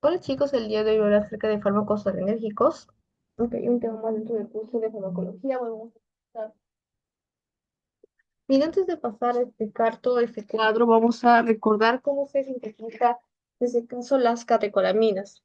Hola chicos, el día de hoy voy a hablar acerca de fármacos adrenérgicos. Ok, un tema más dentro del curso de farmacología. Vamos a empezar. Bien, antes de pasar a explicar todo este cuadro, vamos a recordar cómo se sintetiza, en este caso, las catecolaminas.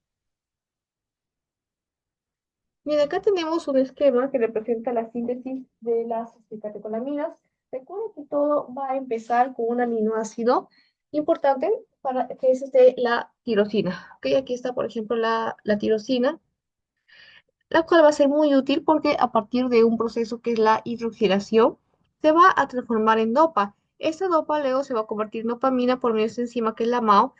Bien, acá tenemos un esquema que representa la síntesis de las catecolaminas. Recuerden que todo va a empezar con un aminoácido importante para que es la tirosina. Ok, aquí está, por ejemplo, la tirosina, la cual va a ser muy útil porque a partir de un proceso que es la hidroxilación, se va a transformar en dopa. Esta dopa luego se va a convertir en dopamina por medio de esta enzima que es la MAO,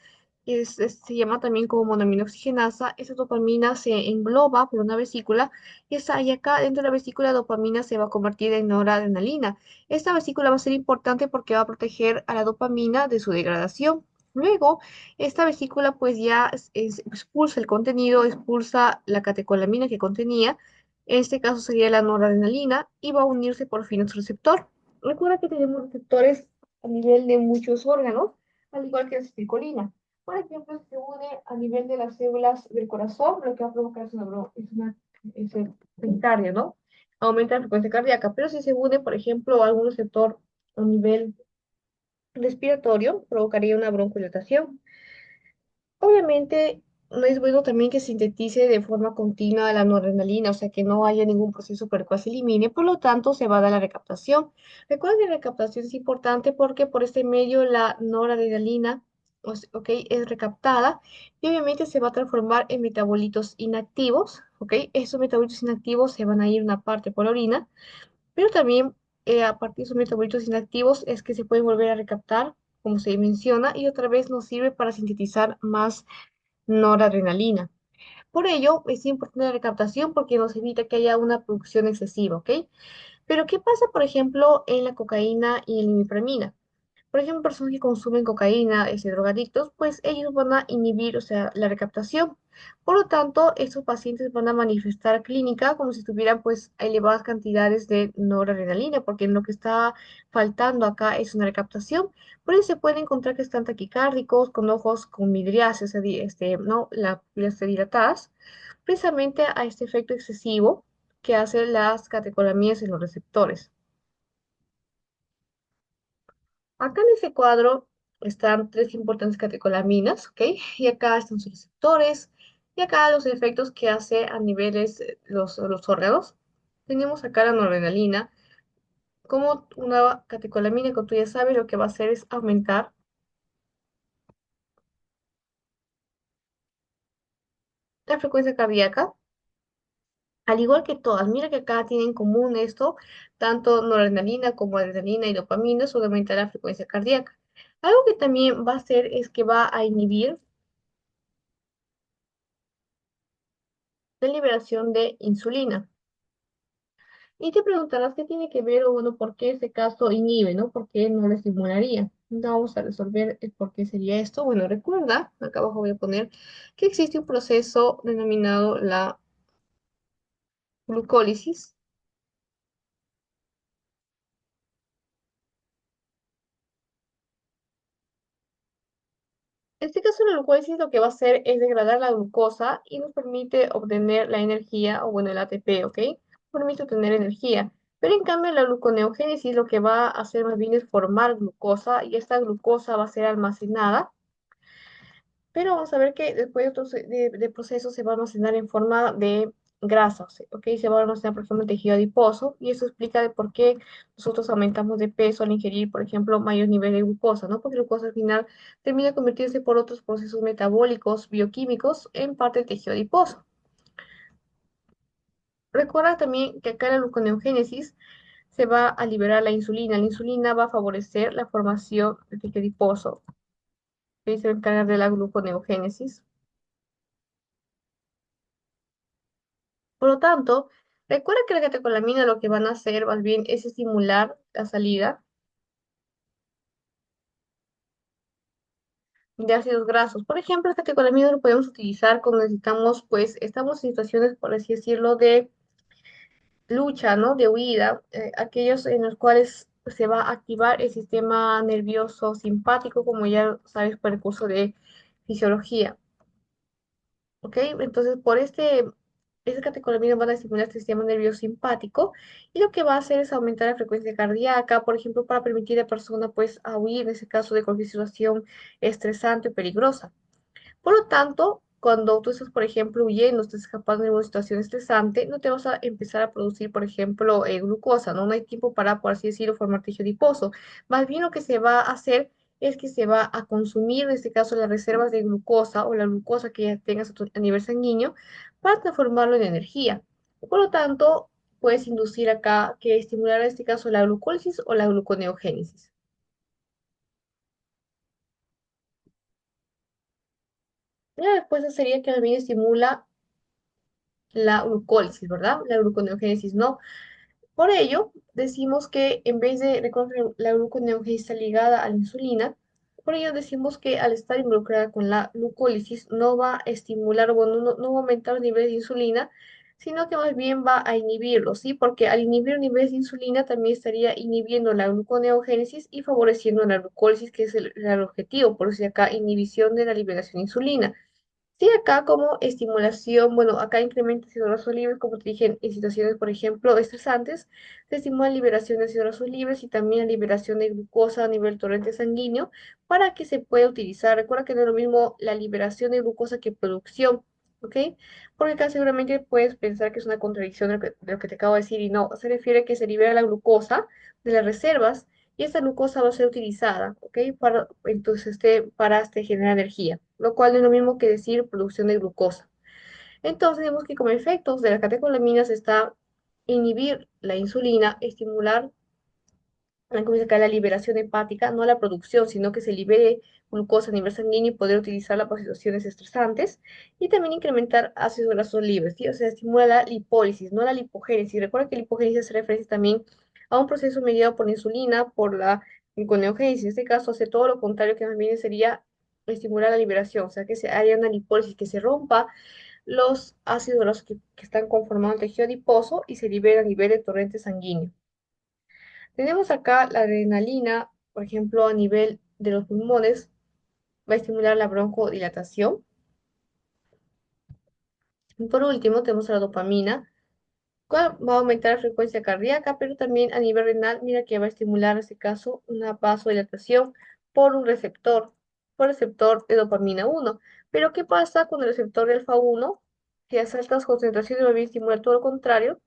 se llama también como monoamina oxigenasa. Esta dopamina se engloba por una vesícula y acá dentro de la vesícula la dopamina se va a convertir en noradrenalina. Esta vesícula va a ser importante porque va a proteger a la dopamina de su degradación. Luego, esta vesícula pues ya expulsa el contenido, expulsa la catecolamina que contenía, en este caso sería la noradrenalina, y va a unirse por fin a su receptor. Recuerda que tenemos receptores a nivel de muchos órganos, al igual que la acetilcolina. Por ejemplo, si se une a nivel de las células del corazón, lo que va a provocar es taquicardia, ¿no? Aumenta la frecuencia cardíaca, pero si se une, por ejemplo, a algún receptor a nivel respiratorio, provocaría una broncodilatación. Obviamente, no es bueno también que sintetice de forma continua la noradrenalina, o sea, que no haya ningún proceso por el cual se elimine, por lo tanto, se va a dar la recaptación. Recuerden que la recaptación es importante porque por este medio la noradrenalina, ok, es recaptada y obviamente se va a transformar en metabolitos inactivos, ok. Esos metabolitos inactivos se van a ir una parte por la orina, pero también a partir de esos metabolitos inactivos es que se pueden volver a recaptar, como se menciona, y otra vez nos sirve para sintetizar más noradrenalina. Por ello, es importante la recaptación porque nos evita que haya una producción excesiva, ¿ok? Pero, ¿qué pasa, por ejemplo, en la cocaína y en la imipramina? Por ejemplo, personas que consumen cocaína, drogadictos, pues ellos van a inhibir, o sea, la recaptación. Por lo tanto, estos pacientes van a manifestar clínica como si tuvieran pues elevadas cantidades de noradrenalina, porque lo que está faltando acá es una recaptación. Por eso se puede encontrar que están taquicárdicos, con ojos con midriasis, o sea, ¿no? Las pupilas dilatadas, precisamente a este efecto excesivo que hacen las catecolaminas en los receptores. Acá en este cuadro están tres importantes catecolaminas, ¿ok? Y acá están sus receptores, y acá los efectos que hace a niveles los órganos. Tenemos acá la noradrenalina, como una catecolamina que tú ya sabes lo que va a hacer es aumentar la frecuencia cardíaca, al igual que todas. Mira que acá tienen en común esto, tanto noradrenalina como adrenalina y dopamina, eso aumenta la frecuencia cardíaca. Algo que también va a hacer es que va a inhibir la liberación de insulina. Y te preguntarás qué tiene que ver o bueno, por qué ese caso inhibe, ¿no? ¿Por qué no le estimularía? Vamos a resolver el por qué sería esto. Bueno, recuerda, acá abajo voy a poner que existe un proceso denominado la glucólisis. En este caso, la glucólisis lo que va a hacer es degradar la glucosa y nos permite obtener la energía, o bueno, el ATP, ¿ok? Permite obtener energía. Pero en cambio, la gluconeogénesis lo que va a hacer más bien es formar glucosa y esta glucosa va a ser almacenada, pero vamos a ver que después de de procesos se va a almacenar en forma de grasa, ¿ok? Se va a almacenar, por ejemplo, en tejido adiposo, y eso explica de por qué nosotros aumentamos de peso al ingerir, por ejemplo, mayor nivel de glucosa, ¿no? Porque la glucosa al final termina convirtiéndose por otros procesos metabólicos, bioquímicos, en parte del tejido adiposo. Recuerda también que acá en la gluconeogénesis se va a liberar la insulina. La insulina va a favorecer la formación de tejido adiposo, que se va a encargar de la gluconeogénesis. Por lo tanto, recuerda que la catecolamina lo que van a hacer más bien es estimular la salida de ácidos grasos. Por ejemplo, la catecolamina lo podemos utilizar cuando necesitamos, pues, estamos en situaciones, por así decirlo, de lucha, ¿no? De huida, aquellos en los cuales se va a activar el sistema nervioso simpático, como ya sabes por el curso de fisiología. ¿ok? Entonces, estas catecolaminas van a estimular este sistema nervioso simpático y lo que va a hacer es aumentar la frecuencia cardíaca, por ejemplo, para permitir a la persona, pues, a huir en ese caso de cualquier situación estresante o peligrosa. Por lo tanto, cuando tú estás, por ejemplo, huyendo, estás escapando de una situación estresante, no te vas a empezar a producir, por ejemplo, glucosa, ¿no? No hay tiempo para, por así decirlo, formar tejido adiposo. Más bien lo que se va a hacer es que se va a consumir, en este caso, las reservas de glucosa o la glucosa que ya tengas a nivel sanguíneo para transformarlo en energía. Por lo tanto, puedes inducir acá que estimular, en este caso, la glucólisis o la gluconeogénesis. La respuesta sería que también estimula la glucólisis, ¿verdad? La gluconeogénesis no. Por ello, decimos que en vez de, recuerda que la gluconeogénesis está ligada a la insulina, por ello decimos que al estar involucrada con la glucólisis no va a estimular, bueno, no va a aumentar los niveles de insulina, sino que más bien va a inhibirlo, ¿sí? Porque al inhibir los niveles de insulina también estaría inhibiendo la gluconeogénesis y favoreciendo la glucólisis, que es el objetivo, por eso acá inhibición de la liberación de insulina. Sí, acá como estimulación, bueno, acá incrementa ácido grasos libres, como te dije, en situaciones, por ejemplo, estresantes, se estimula la liberación de ácidos grasos libres y también la liberación de glucosa a nivel torrente sanguíneo para que se pueda utilizar. Recuerda que no es lo mismo la liberación de glucosa que producción, ¿ok? Porque acá seguramente puedes pensar que es una contradicción de lo que te acabo de decir y no, se refiere a que se libera la glucosa de las reservas y esta glucosa va a ser utilizada, ¿ok? Entonces, para generar energía, lo cual no es lo mismo que decir producción de glucosa. Entonces, vemos que como efectos de las catecolaminas está inhibir la insulina, estimular comienza acá la liberación hepática, no la producción, sino que se libere glucosa a nivel sanguíneo y poder utilizarla para situaciones estresantes. Y también incrementar ácidos grasos libres, ¿sí? O sea, estimula la lipólisis, no la lipogénesis. Recuerda que lipogénesis hace referencia también a un proceso mediado por la insulina, por la gluconeogénesis. En este caso, hace todo lo contrario, que más bien sería estimular la liberación, o sea, que se haya una lipólisis, que se rompa los ácidos grasos que están conformando el tejido adiposo y se libera a nivel de torrente sanguíneo. Tenemos acá la adrenalina, por ejemplo, a nivel de los pulmones, va a estimular la broncodilatación. Y por último, tenemos a la dopamina, cual va a aumentar la frecuencia cardíaca, pero también a nivel renal, mira que va a estimular en este caso una vasodilatación por un receptor, por receptor de dopamina 1. Pero ¿qué pasa con el receptor de alfa 1? Que a altas concentraciones va a estimular todo lo contrario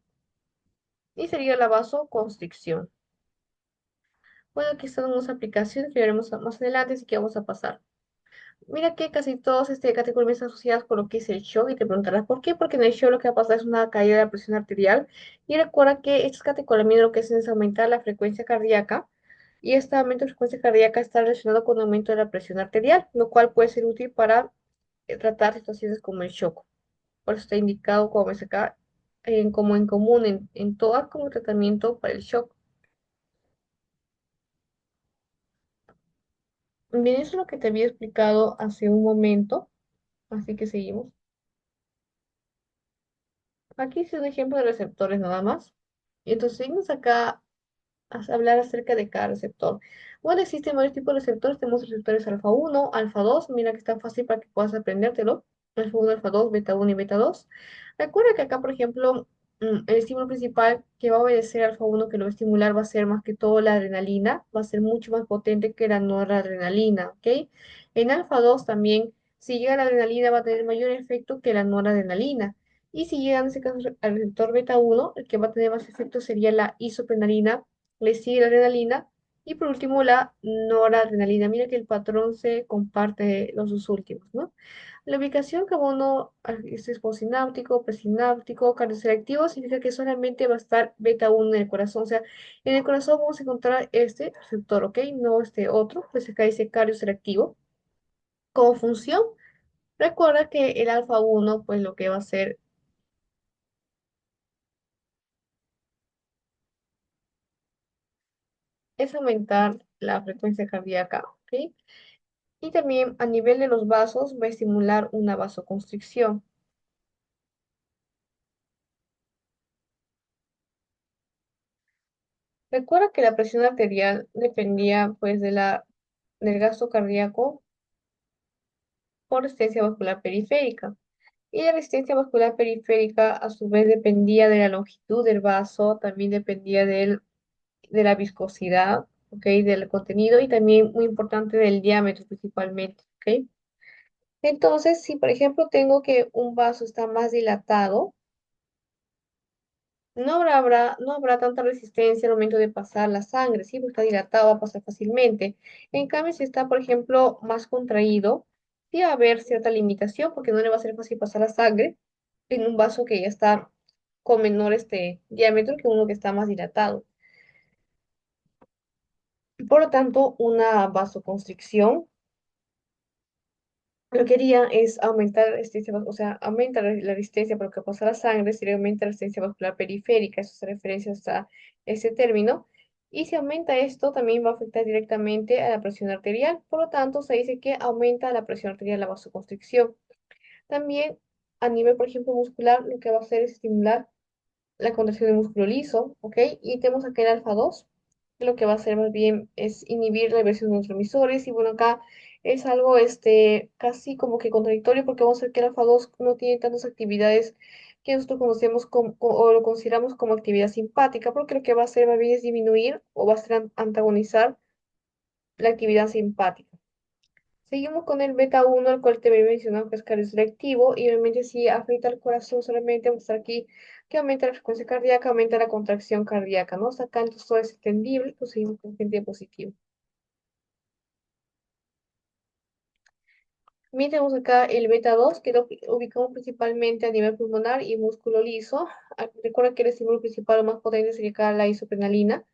y sería la vasoconstricción. Bueno, aquí están unas aplicaciones que veremos más adelante, así que vamos a pasar. Mira que casi todas categorías están asociadas con lo que es el shock y te preguntarás por qué, porque en el shock lo que va a pasar es una caída de la presión arterial y recuerda que estas catecolaminas lo que hacen es aumentar la frecuencia cardíaca y este aumento de frecuencia cardíaca está relacionado con el aumento de la presión arterial, lo cual puede ser útil para tratar situaciones como el shock. Por eso está indicado como es acá, como en común en todo como tratamiento para el shock. Bien, eso es lo que te había explicado hace un momento, así que seguimos. Aquí es un ejemplo de receptores nada más. Y entonces seguimos acá a hablar acerca de cada receptor. Bueno, existen varios tipos de receptores. Tenemos receptores alfa 1, alfa 2. Mira que está fácil para que puedas aprendértelo. Alfa 1, alfa 2, beta 1 y beta 2. Recuerda que acá, por ejemplo, el estímulo principal que va a obedecer alfa 1, que lo va a estimular, va a ser más que todo la adrenalina. Va a ser mucho más potente que la noradrenalina, ¿ok? En alfa 2 también, si llega la adrenalina, va a tener mayor efecto que la noradrenalina. Y si llega en ese caso al receptor beta 1, el que va a tener más efecto sería la isoprenalina, le sigue la adrenalina y por último la noradrenalina. Mira que el patrón se comparte los dos últimos, ¿no? La ubicación cada uno es postsináptico, presináptico, cardioselectivo, significa que solamente va a estar beta 1 en el corazón. O sea, en el corazón vamos a encontrar este receptor, ¿ok? No este otro, pues acá dice cardioselectivo. Como función, recuerda que el alfa 1, pues lo que va a hacer es aumentar la frecuencia cardíaca, ¿ok? Y también a nivel de los vasos va a estimular una vasoconstricción. Recuerda que la presión arterial dependía pues del gasto cardíaco por resistencia vascular periférica. Y la resistencia vascular periférica a su vez dependía de la longitud del vaso, también dependía de la viscosidad, ¿ok? Del contenido y también muy importante del diámetro principalmente, ¿ok? Entonces, si por ejemplo tengo que un vaso está más dilatado, no habrá tanta resistencia al momento de pasar la sangre, ¿sí? Porque está dilatado, va a pasar fácilmente. En cambio, si está, por ejemplo, más contraído, sí va a haber cierta limitación porque no le va a ser fácil pasar la sangre en un vaso que ya está con menor diámetro que uno que está más dilatado. Por lo tanto, una vasoconstricción lo que haría es aumentar la resistencia, o sea, aumenta la resistencia para que pasa la sangre, si le aumenta la resistencia vascular periférica, eso se referencia a ese término, y si aumenta esto, también va a afectar directamente a la presión arterial, por lo tanto, se dice que aumenta la presión arterial la vasoconstricción. También, a nivel, por ejemplo, muscular, lo que va a hacer es estimular la contracción del músculo liso, ¿ok? Y tenemos acá el alfa 2 que lo que va a hacer más bien es inhibir la inversión de neurotransmisores, y bueno, acá es algo casi como que contradictorio porque vamos a ver que el alfa 2 no tiene tantas actividades que nosotros conocemos o lo consideramos como actividad simpática, porque lo que va a hacer más bien es disminuir o va a ser antagonizar la actividad simpática. Seguimos con el beta uno, el cual te había mencionado que es cardioselectivo, y obviamente si afecta al corazón solamente vamos a estar aquí que aumenta la frecuencia cardíaca, aumenta la contracción cardíaca, ¿no? Acá entonces todo es extendible, pues seguimos con el diapositivo. También tenemos acá el beta 2 que lo ubicamos principalmente a nivel pulmonar y músculo liso. Recuerda que el estímulo principal o más potente sería acá la isoprenalina.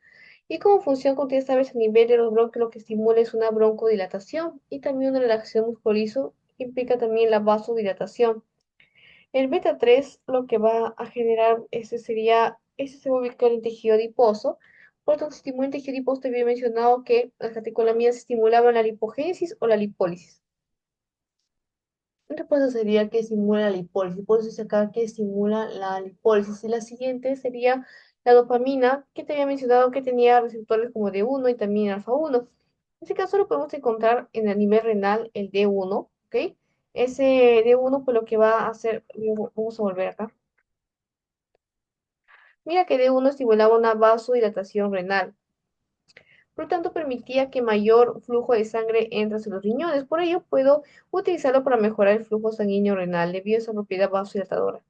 Y como función contiene esta vez a nivel de los bronquios, lo que estimula es una broncodilatación y también una relajación musculoliso implica también la vasodilatación. El beta 3 lo que va a generar ese se va a ubicar en tejido adiposo. Por lo tanto, si estimula el tejido adiposo, te había mencionado que las catecolaminas estimulaban la lipogénesis o la lipólisis. Otra cosa sería que estimula la lipólisis, por eso se acá que estimula la lipólisis. Y la siguiente sería la dopamina, que te había mencionado que tenía receptores como D1 y también alfa 1. En este caso lo podemos encontrar en el nivel renal, el D1, ¿ok? Ese D1 pues lo que va a hacer, vamos a volver acá. Mira que D1 estimulaba una vasodilatación renal. Por lo tanto, permitía que mayor flujo de sangre entre hacia los riñones. Por ello, puedo utilizarlo para mejorar el flujo sanguíneo renal debido a esa propiedad vasodilatadora.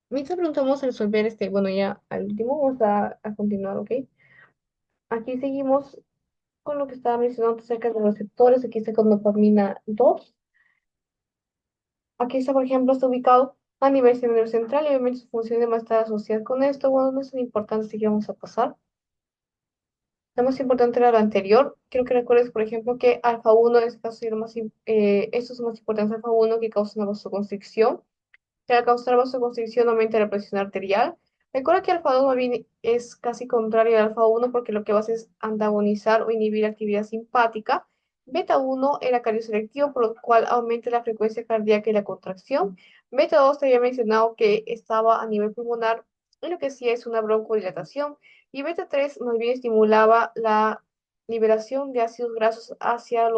Mientras preguntamos a resolver bueno, ya al último vamos a continuar, ¿ok? Aquí seguimos con lo que estaba mencionando acerca de los receptores. Aquí está con dopamina 2. Aquí está, por ejemplo, está ubicado a nivel cerebro central y obviamente sus funciones van a estar asociadas con esto. Bueno, no es tan importante, así que vamos a pasar. Lo más importante era lo anterior. Quiero que recuerdes, por ejemplo, que alfa 1 en este caso sería estos son más importantes, alfa 1 que causa una vasoconstricción, que al causar vasoconstricción aumenta la presión arterial. Recuerda que alfa 2 más bien es casi contrario al alfa 1 porque lo que va a hacer es antagonizar o inhibir la actividad simpática. Beta 1 era cardioselectivo, por lo cual aumenta la frecuencia cardíaca y la contracción. Beta 2 te había mencionado que estaba a nivel pulmonar, y lo que sí es una broncodilatación. Y beta 3 más bien estimulaba la liberación de ácidos grasos hacia el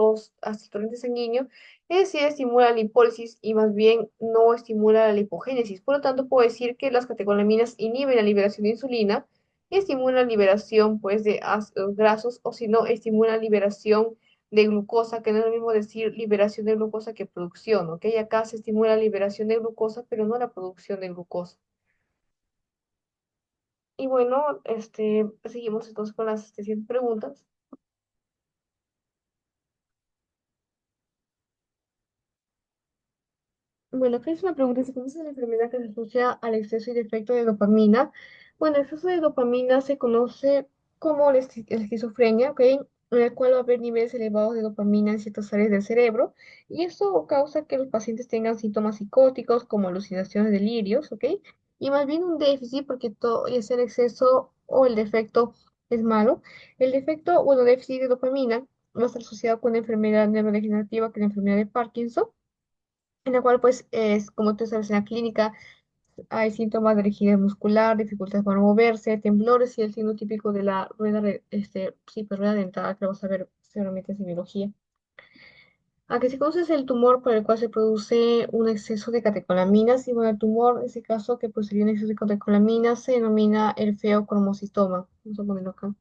torrente sanguíneo, es decir, estimula la lipólisis y más bien no estimula la lipogénesis. Por lo tanto, puedo decir que las catecolaminas inhiben la liberación de insulina y estimulan la liberación pues, de ácidos grasos, o si no, estimulan la liberación de glucosa, que no es lo mismo decir liberación de glucosa que producción, ¿ok? Acá se estimula la liberación de glucosa, pero no la producción de glucosa. Y bueno, seguimos entonces con las siguientes preguntas. Bueno, acá es una pregunta, ¿se conoce la enfermedad que se asocia al exceso y defecto de dopamina? Bueno, el exceso de dopamina se conoce como la esquizofrenia, ¿ok? En el cual va a haber niveles elevados de dopamina en ciertas áreas del cerebro, y esto causa que los pacientes tengan síntomas psicóticos como alucinaciones, delirios, ¿ok? Y más bien un déficit, porque todo, ya sea el exceso o el defecto es malo. El defecto, bueno, déficit de dopamina va a estar asociado con una enfermedad neurodegenerativa, que es la enfermedad de Parkinson, en la cual pues es como tú sabes en la clínica hay síntomas de rigidez muscular, dificultad para moverse, temblores y el signo típico de la rueda, sí, pues, rueda dentada que vamos a ver seguramente es de biología. A que si conoces el tumor por el cual se produce un exceso de catecolaminas, y bueno, el tumor, en ese caso que produciría un exceso de catecolaminas, se denomina el feocromocitoma. Vamos a ponerlo acá.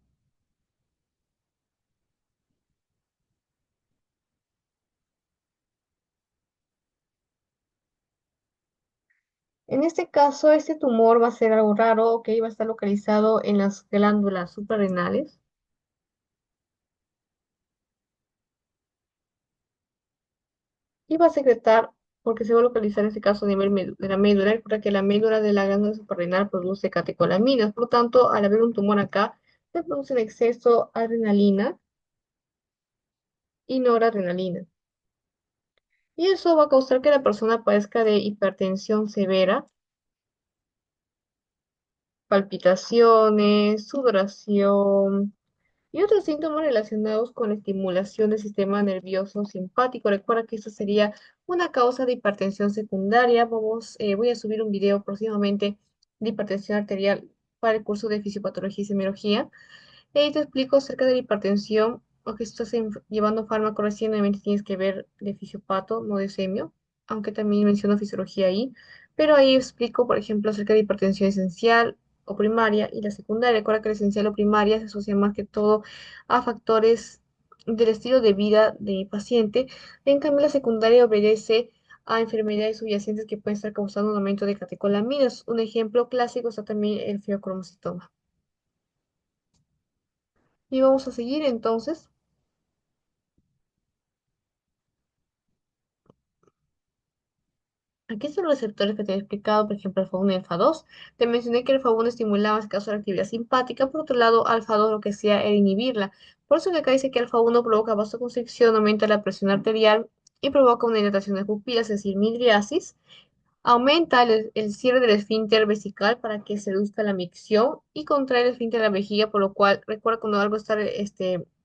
En este caso, este tumor va a ser algo raro, ok, va a estar localizado en las glándulas suprarrenales y va a secretar, porque se va a localizar en este caso a nivel de la médula. Recuerda que la médula de la glándula suprarrenal produce catecolaminas, por lo tanto, al haber un tumor acá, se produce en exceso adrenalina y noradrenalina. Y eso va a causar que la persona padezca de hipertensión severa, palpitaciones, sudoración y otros síntomas relacionados con la estimulación del sistema nervioso simpático. Recuerda que esto sería una causa de hipertensión secundaria. Voy a subir un video próximamente de hipertensión arterial para el curso de fisiopatología y semiología. Y te explico acerca de la hipertensión, o que si estás llevando fármaco recién, obviamente tienes que ver de fisiopato, no de semio, aunque también menciono fisiología ahí, pero ahí explico, por ejemplo, acerca de hipertensión esencial o primaria y la secundaria. Recuerda que la esencial o primaria se asocia más que todo a factores del estilo de vida de mi paciente, en cambio la secundaria obedece a enfermedades subyacentes que pueden estar causando un aumento de catecolaminas. Un ejemplo clásico está también el feocromocitoma. Y vamos a seguir entonces. Aquí son los receptores que te he explicado, por ejemplo, alfa-1 y alfa-2. Te mencioné que el alfa-1 estimulaba en caso de actividad simpática, por otro lado, alfa-2 lo que hacía era inhibirla. Por eso que acá dice que alfa-1 provoca vasoconstricción, aumenta la presión arterial y provoca una dilatación de pupilas, es decir, midriasis. Aumenta el cierre del esfínter vesical para que se reduzca la micción y contrae el esfínter de la vejiga, por lo cual, recuerda cuando algo está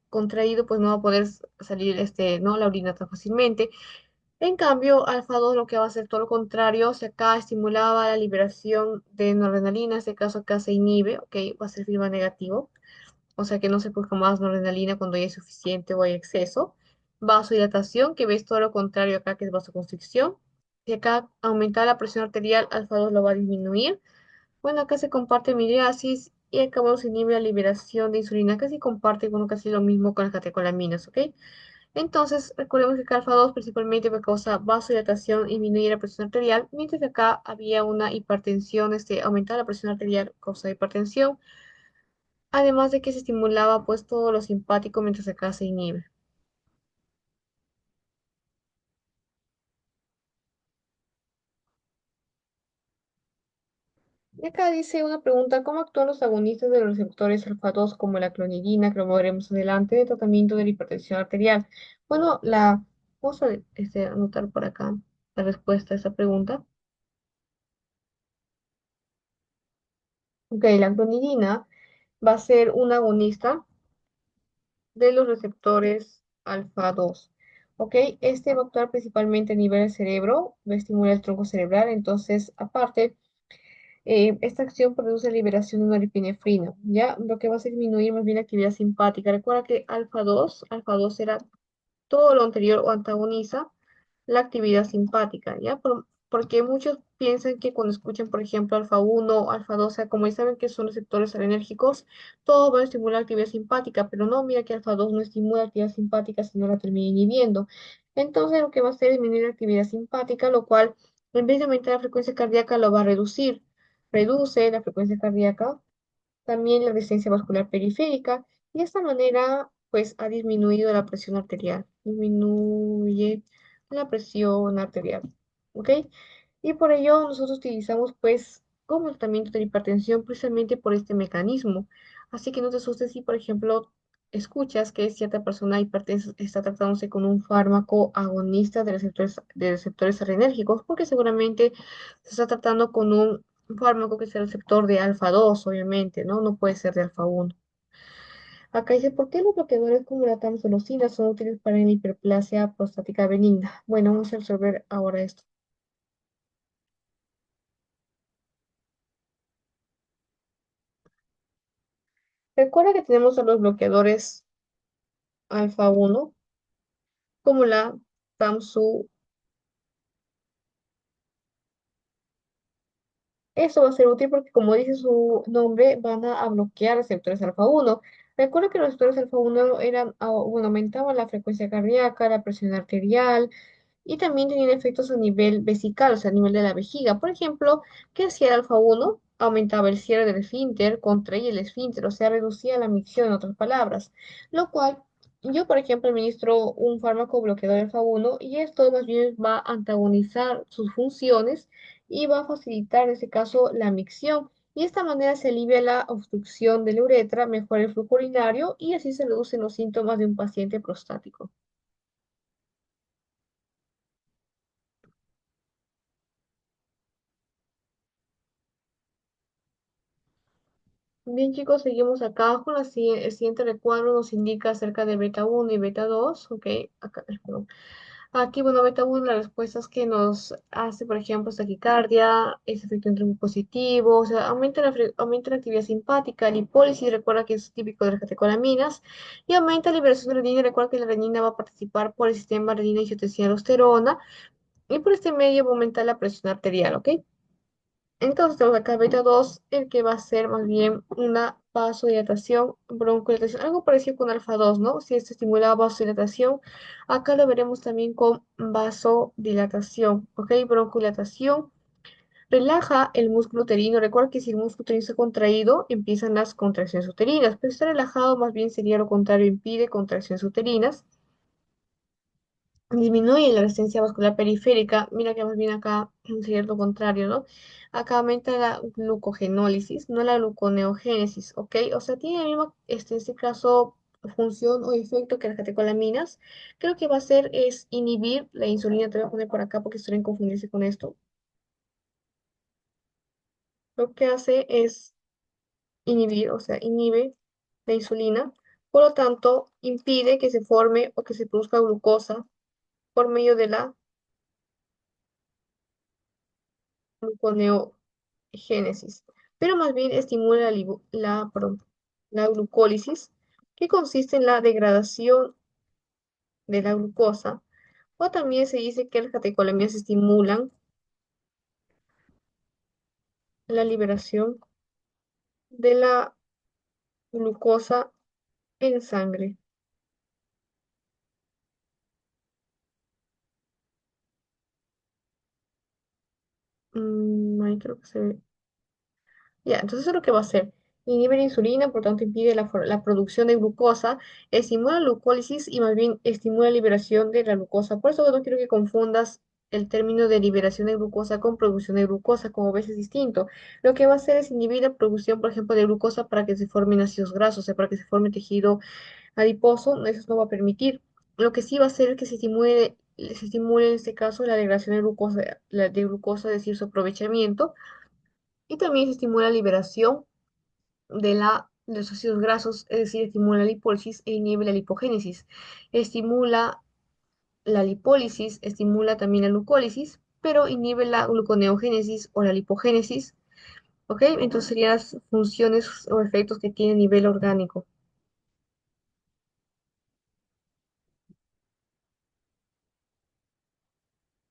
contraído, pues no va a poder salir ¿no? la orina tan fácilmente. En cambio, alfa 2 lo que va a hacer todo lo contrario, si acá estimulaba la liberación de noradrenalina, en este caso acá se inhibe, ok, va a ser feedback negativo, o sea que no se produzca más noradrenalina cuando hay suficiente o hay exceso. Vasodilatación, que ves todo lo contrario acá, que es vasoconstricción. Si acá aumenta la presión arterial, alfa 2 lo va a disminuir. Bueno, acá se comparte midriasis y acá se inhibe la liberación de insulina, casi comparte con casi lo mismo con las catecolaminas, ¿ok? Entonces, recordemos que el alfa-2 principalmente me causa vasodilatación y disminuye la presión arterial, mientras que acá había una hipertensión, aumentar la presión arterial causa hipertensión, además de que se estimulaba pues todo lo simpático mientras acá se inhibe. Y acá dice una pregunta, ¿cómo actúan los agonistas de los receptores alfa-2 como la clonidina, que lo veremos adelante, de tratamiento de la hipertensión arterial? Bueno, vamos a anotar por acá la respuesta a esa pregunta. Ok, la clonidina va a ser un agonista de los receptores alfa 2. ¿Ok? Este va a actuar principalmente a nivel del cerebro, va a estimular el tronco cerebral, entonces, aparte, esta acción produce liberación de norepinefrina, ¿ya? Lo que va a hacer disminuir más bien la actividad simpática. Recuerda que alfa 2 era todo lo anterior o antagoniza la actividad simpática, ¿ya? Porque muchos piensan que cuando escuchan, por ejemplo, alfa 1 o alfa 2, o sea, como ya saben que son receptores arenérgicos, todo va a estimular la actividad simpática, pero no, mira que alfa 2 no estimula la actividad simpática, sino la termina inhibiendo. Entonces, lo que va a hacer es disminuir la actividad simpática, lo cual, en vez de aumentar la frecuencia cardíaca, lo va a reducir. Reduce la frecuencia cardíaca, también la resistencia vascular periférica, y de esta manera pues ha disminuido la presión arterial, disminuye la presión arterial, ¿ok? Y por ello nosotros utilizamos pues como tratamiento de la hipertensión precisamente por este mecanismo. Así que no te asustes si, por ejemplo, escuchas que cierta persona hipertensa está tratándose con un fármaco agonista de receptores adrenérgicos, porque seguramente se está tratando con un fármaco que es el receptor de alfa 2, obviamente, ¿no? No puede ser de alfa 1. Acá dice, ¿por qué los bloqueadores como la tamsulosin son útiles para la hiperplasia prostática benigna? Bueno, vamos a resolver ahora esto. Recuerda que tenemos a los bloqueadores alfa uno como la TAMSU. Esto va a ser útil porque, como dice su nombre, van a bloquear receptores alfa uno. Recuerda que los receptores alfa uno eran, bueno, aumentaban la frecuencia cardíaca, la presión arterial, y también tenían efectos a nivel vesical, o sea, a nivel de la vejiga. Por ejemplo, ¿qué hacía el alfa uno? Aumentaba el cierre del esfínter, contraía el esfínter, o sea, reducía la micción, en otras palabras. Lo cual, yo, por ejemplo, administro un fármaco bloqueador alfa uno y esto más bien va a antagonizar sus funciones y va a facilitar, en este caso, la micción. Y de esta manera se alivia la obstrucción de la uretra, mejora el flujo urinario y así se reducen los síntomas de un paciente prostático. Bien, chicos, seguimos acá con el siguiente recuadro nos indica acerca de beta uno y beta dos. Ok, acá, perdón. Aquí, bueno, beta uno las respuestas que nos hace, por ejemplo, taquicardia, ese efecto entre positivo, o sea, aumenta la actividad simpática, lipólisis, recuerda que es típico de las catecolaminas, y aumenta la liberación de renina, recuerda que la renina va a participar por el sistema renina-angiotensina-aldosterona, y por este medio va a aumentar la presión arterial, ¿ok? Entonces tenemos acá beta 2 el que va a ser más bien una vasodilatación, broncodilatación, algo parecido con alfa 2, ¿no? Si esto estimula vasodilatación, acá lo veremos también con vasodilatación, ¿ok? Broncodilatación, relaja el músculo uterino. Recuerda que si el músculo uterino está contraído, empiezan las contracciones uterinas, pero si está relajado, más bien sería lo contrario, impide contracciones uterinas. Disminuye la resistencia vascular periférica. Mira que más bien acá es cierto contrario, ¿no? Acá aumenta la glucogenólisis, no la gluconeogénesis, ¿ok? O sea, tiene la misma, en este caso, función o efecto que las catecolaminas. Creo que va a hacer es inhibir la insulina. Te voy a poner por acá porque suelen confundirse con esto. Lo que hace es inhibir, o sea, inhibe la insulina. Por lo tanto, impide que se forme o que se produzca glucosa por medio de la gluconeogénesis, pero más bien estimula perdón, la glucólisis, que consiste en la degradación de la glucosa, o también se dice que las catecolaminas estimulan la liberación de la glucosa en sangre. Ahí creo que se ve. Ya, entonces eso es lo que va a hacer. Inhibe la insulina, por tanto impide la producción de glucosa, estimula la glucólisis y más bien estimula la liberación de la glucosa. Por eso no quiero que confundas el término de liberación de glucosa con producción de glucosa, como ves es distinto. Lo que va a hacer es inhibir la producción, por ejemplo, de glucosa para que se formen ácidos grasos, o sea, para que se forme tejido adiposo, eso no va a permitir. Lo que sí va a hacer es que se estimule en este caso la degradación de glucosa, es decir, su aprovechamiento, y también se estimula la liberación de los ácidos grasos, es decir, estimula la lipólisis e inhibe la lipogénesis. Estimula la lipólisis, estimula también la glucólisis, pero inhibe la gluconeogénesis o la lipogénesis, ¿ok? Entonces serían las funciones o efectos que tiene a nivel orgánico.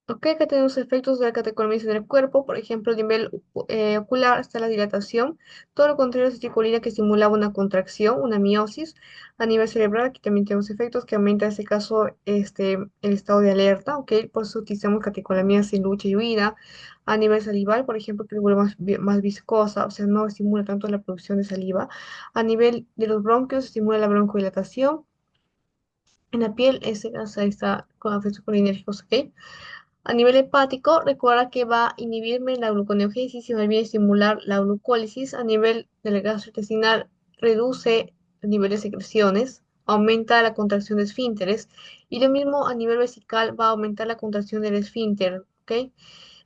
Ok, acá tenemos efectos de la catecolaminas en el cuerpo, por ejemplo, a nivel ocular está la dilatación, todo lo contrario es la cisticolina que estimulaba una contracción, una miosis. A nivel cerebral, aquí también tenemos efectos que aumentan en este caso el estado de alerta, ok, por eso utilizamos catecolaminas en lucha y huida. A nivel salival, por ejemplo, que lo vuelve más viscosa, o sea, no estimula tanto la producción de saliva. A nivel de los bronquios, estimula la broncodilatación. En la piel, o sea, está con efectos colinérgicos, ok. A nivel hepático, recuerda que va a inhibirme la gluconeogénesis y va a estimular la glucólisis. A nivel del gastrointestinal, reduce el nivel de secreciones, aumenta la contracción de esfínteres. Y lo mismo a nivel vesical va a aumentar la contracción del esfínter, ¿ok?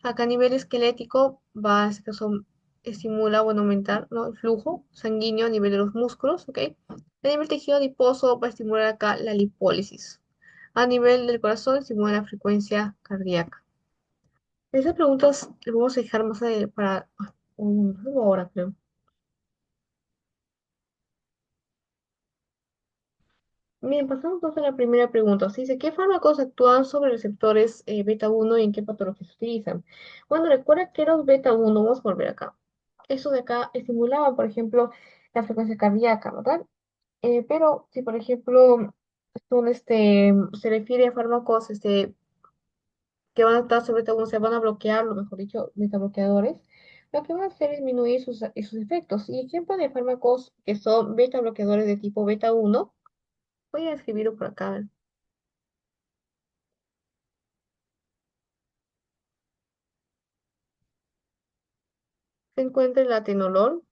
Acá a nivel esquelético va, en este caso, estimula o aumentar, ¿no?, el flujo sanguíneo a nivel de los músculos, ¿ok? A nivel tejido adiposo va a estimular acá la lipólisis. A nivel del corazón, estimula la frecuencia cardíaca. Esas preguntas las vamos a dejar más para una hora, creo. Bien, pasamos entonces a la primera pregunta. Se dice, ¿qué fármacos actúan sobre receptores beta uno y en qué patologías se utilizan? Bueno, recuerda que los beta uno, vamos a volver acá. Eso de acá estimulaban, por ejemplo, la frecuencia cardíaca, ¿verdad? Pero si, por ejemplo, se refiere a fármacos que van a estar sobre todo, se van a bloquear, lo mejor dicho, metabloqueadores, lo que van a hacer es disminuir sus efectos. Y ejemplo de fármacos que son beta bloqueadores de tipo beta uno, voy a escribirlo por acá. Se encuentra el atenolol.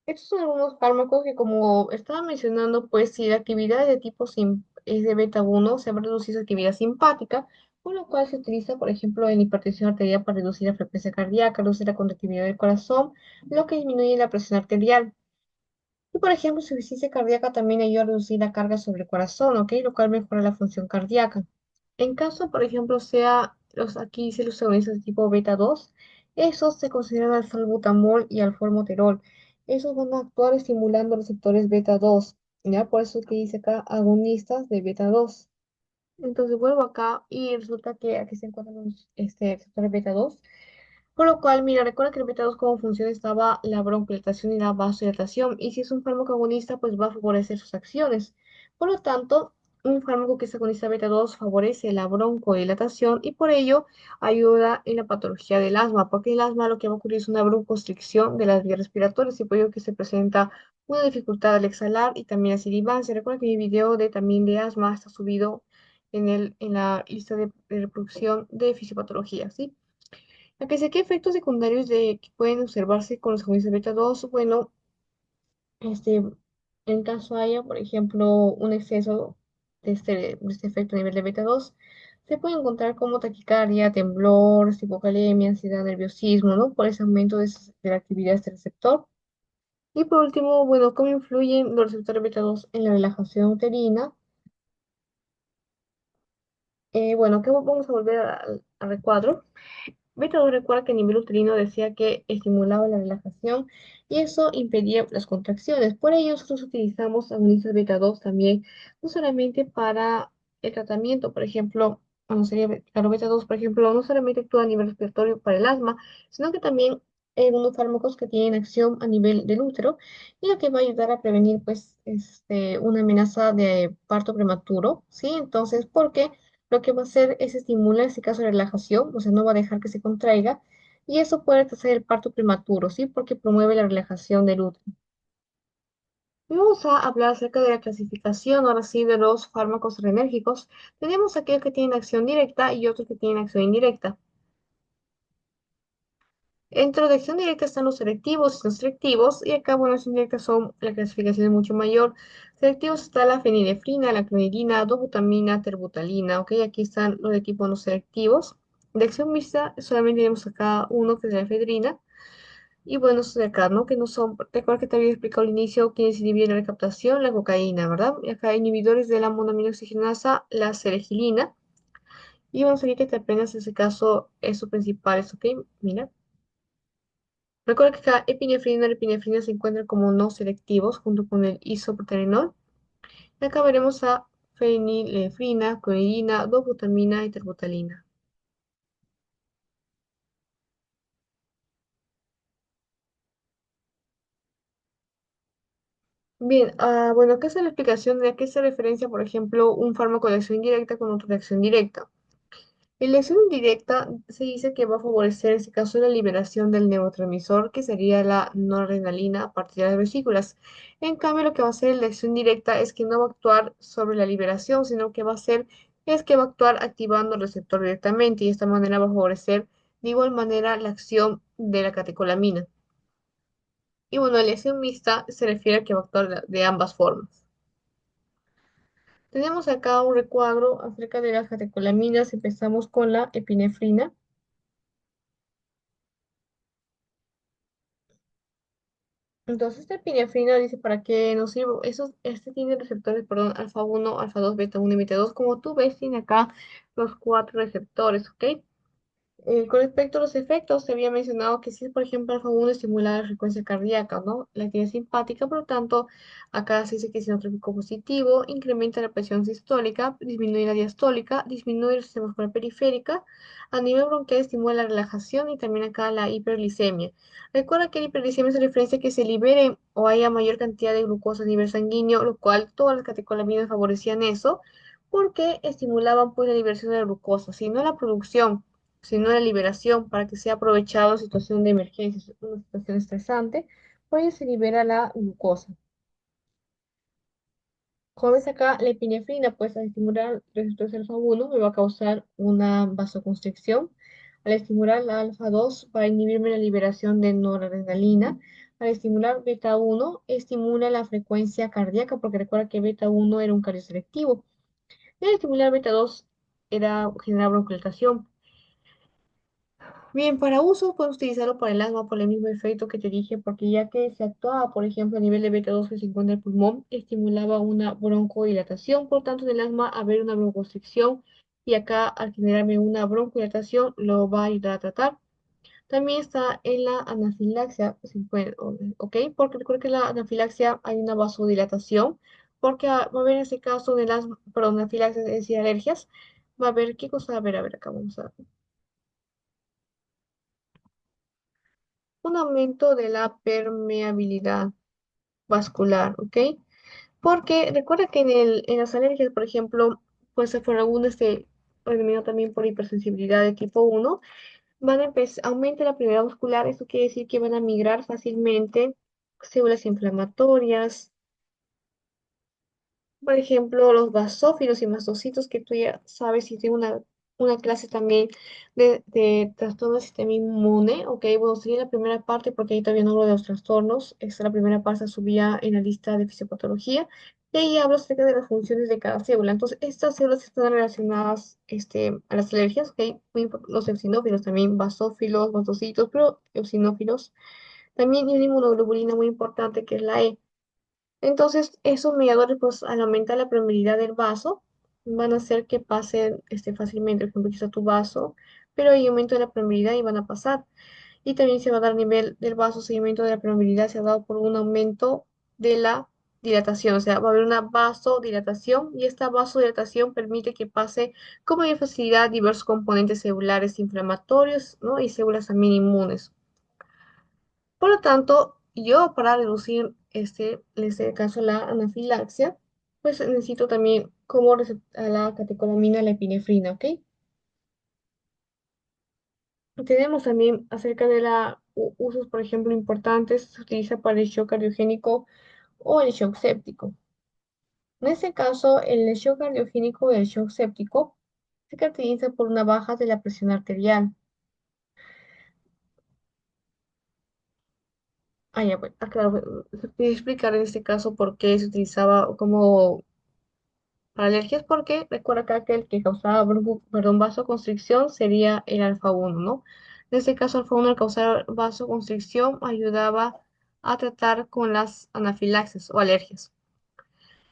Estos son algunos fármacos que, como estaba mencionando, pues si la actividad de tipo es de beta uno, se va a reducir su actividad simpática, por lo cual se utiliza, por ejemplo, en hipertensión arterial para reducir la frecuencia cardíaca, reducir la contractividad del corazón, lo que disminuye la presión arterial. Y, por ejemplo, su insuficiencia cardíaca también ayuda a reducir la carga sobre el corazón, ¿ok? Lo cual mejora la función cardíaca. En caso, por ejemplo, aquí dice los agonistas de tipo beta 2, esos se consideran al salbutamol y al formoterol. Esos van a actuar estimulando receptores beta 2, ¿ya? Por eso que dice acá agonistas de beta 2. Entonces vuelvo acá y resulta que aquí se encuentran los receptores beta 2. Por lo cual, mira, recuerda que el beta 2 como función estaba la broncodilatación y la vasodilatación. Y si es un fármaco agonista, pues va a favorecer sus acciones. Por lo tanto, un fármaco que es agonista beta 2 favorece la broncodilatación y por ello ayuda en la patología del asma, porque el asma lo que va a ocurrir es una broncoconstricción de las vías respiratorias y por ello que se presenta una dificultad al exhalar y también la salivancia. Recuerda que mi video también de asma está subido en la lista de reproducción de fisiopatología, ¿sí? A que sé qué efectos secundarios que pueden observarse con los jamones beta 2, bueno, este, en caso haya, por ejemplo, un exceso de este efecto a nivel de beta 2, se puede encontrar como taquicardia, temblor, hipocalemia, ansiedad, nerviosismo, ¿no? Por ese aumento de la actividad de este receptor. Y por último, bueno, ¿cómo influyen los receptores beta 2 en la relajación uterina? Bueno, ¿qué vamos a volver al recuadro? Método recuerda que a nivel uterino decía que estimulaba la relajación y eso impedía las contracciones. Por ello, nosotros utilizamos agonistas beta 2 también, no solamente para el tratamiento, por ejemplo, cuando sería claro, beta 2, por ejemplo, no solamente actúa a nivel respiratorio para el asma, sino que también hay algunos fármacos que tienen acción a nivel del útero y lo que va a ayudar a prevenir, pues, una amenaza de parto prematuro, ¿sí? Entonces, ¿por qué? Lo que va a hacer es estimular en este caso la relajación, o sea, no va a dejar que se contraiga, y eso puede hacer el parto prematuro, ¿sí? Porque promueve la relajación del útero. Vamos a hablar acerca de la clasificación, ahora sí, de los fármacos renérgicos. Tenemos aquellos que tienen acción directa y otros que tienen acción indirecta. Dentro de acción directa están los selectivos y los selectivos, y acá, bueno, acción directa son, la clasificación es mucho mayor. Selectivos está la fenilefrina, la clonidina, dobutamina, terbutalina, ok, aquí están los de tipo no selectivos. De acción mixta solamente tenemos acá uno que es la efedrina, y bueno, estos de acá, ¿no? Que no son, recuerda que te había explicado al inicio quiénes inhiben la recaptación, la cocaína, ¿verdad? Y acá inhibidores de la monoaminoxigenasa, la serigilina, y vamos a ver que te aprendas ese caso, eso principal, ¿ok? Mira. Recuerda que cada epinefrina y epinefrina se encuentran como no selectivos junto con el isoproterenol. Y acá veremos a fenilefrina, clonidina, dobutamina y terbutalina. Bien, bueno, acá está la explicación de a qué se referencia, por ejemplo, un fármaco de acción indirecta con otro de acción directa. En la acción indirecta se dice que va a favorecer, en este caso, la liberación del neurotransmisor, que sería la noradrenalina a partir de las vesículas. En cambio, lo que va a hacer la acción directa es que no va a actuar sobre la liberación, sino que va a hacer es que va a actuar activando el receptor directamente y de esta manera va a favorecer de igual manera la acción de la catecolamina. Y bueno, la acción mixta se refiere a que va a actuar de ambas formas. Tenemos acá un recuadro acerca de las catecolaminas. Empezamos con la epinefrina. Entonces, esta epinefrina dice para qué nos sirve. Este tiene receptores, perdón, alfa uno, alfa 2, beta uno y beta 2. Como tú ves, tiene acá los cuatro receptores, ¿ok? Con respecto a los efectos, se había mencionado que si, por ejemplo, alfa-1 estimula la frecuencia cardíaca, ¿no? La actividad simpática, por lo tanto, acá se dice que es sinotrópico positivo, incrementa la presión sistólica, disminuye la diastólica, disminuye el sistema muscular periférica, a nivel bronquial estimula la relajación y también acá la hiperglicemia. Recuerda que la hiperglicemia se refiere a que se libere o haya mayor cantidad de glucosa a nivel sanguíneo, lo cual todas las catecolaminas favorecían eso, porque estimulaban pues la liberación de la glucosa, sino la producción sino la liberación para que sea aprovechado en situación de emergencia, una situación estresante, pues se libera la glucosa. Como ves acá, la epinefrina, pues al estimular receptores alfa-1 me va a causar una vasoconstricción. Al estimular la alfa-2 va a inhibirme la liberación de noradrenalina. Al estimular beta-1 estimula la frecuencia cardíaca, porque recuerda que beta-1 era un cardioselectivo. Y al estimular beta-2 era generar broncodilatación. Bien, para uso puedes utilizarlo para el asma por el mismo efecto que te dije, porque ya que se actuaba, por ejemplo, a nivel de beta-2 que se encuentra en el pulmón, estimulaba una broncodilatación, por tanto, en el asma haber una broncoconstricción y acá al generarme una broncodilatación lo va a ayudar a tratar. También está en la anafilaxia, ¿ok? Porque recuerda que en la anafilaxia hay una vasodilatación, porque va a haber en este caso de las, perdón, anafilaxia, es decir, alergias, va a haber, ¿qué cosa? A ver, acá vamos a ver. Un aumento de la permeabilidad vascular, ¿ok? Porque recuerda que en las alergias, por ejemplo, pues se fueron algunos determinado también por hipersensibilidad de tipo 1, van a empezar, aumenta la permeabilidad vascular, eso quiere decir que van a migrar fácilmente células inflamatorias, por ejemplo, los basófilos y mastocitos, que tú ya sabes si tengo una clase también de trastorno del sistema inmune, ok, bueno, sería la primera parte porque ahí todavía no hablo de los trastornos, esta la primera parte subía en la lista de fisiopatología, y ahí hablo acerca de las funciones de cada célula. Entonces, estas células están relacionadas a las alergias, ok, los eosinófilos también, basófilos, mastocitos, pero eosinófilos. También hay una inmunoglobulina muy importante que es la E. Entonces, esos mediadores, pues, al aumentar la permeabilidad del vaso, van a hacer que pasen fácilmente. Por ejemplo, aquí está tu vaso, pero hay aumento de la permeabilidad y van a pasar. Y también se va a dar a nivel del vaso, seguimiento de la permeabilidad se ha dado por un aumento de la dilatación. O sea, va a haber una vasodilatación y esta vasodilatación permite que pase con mayor facilidad diversos componentes celulares inflamatorios, ¿no? Y células también inmunes. Por lo tanto, yo para reducir en este caso la anafilaxia, pues necesito también como a la catecolamina, la epinefrina, ¿ok? Tenemos también acerca de la usos, por ejemplo, importantes, se utiliza para el shock cardiogénico o el shock séptico. En este caso, el shock cardiogénico y el shock séptico se caracteriza por una baja de la presión arterial. Ah, ya, bueno, claro, voy a explicar en este caso por qué se utilizaba como para alergias, porque recuerda acá que el que causaba perdón, vasoconstricción sería el alfa-1, ¿no? En este caso, alfa-1 al causar vasoconstricción ayudaba a tratar con las anafilaxis o alergias.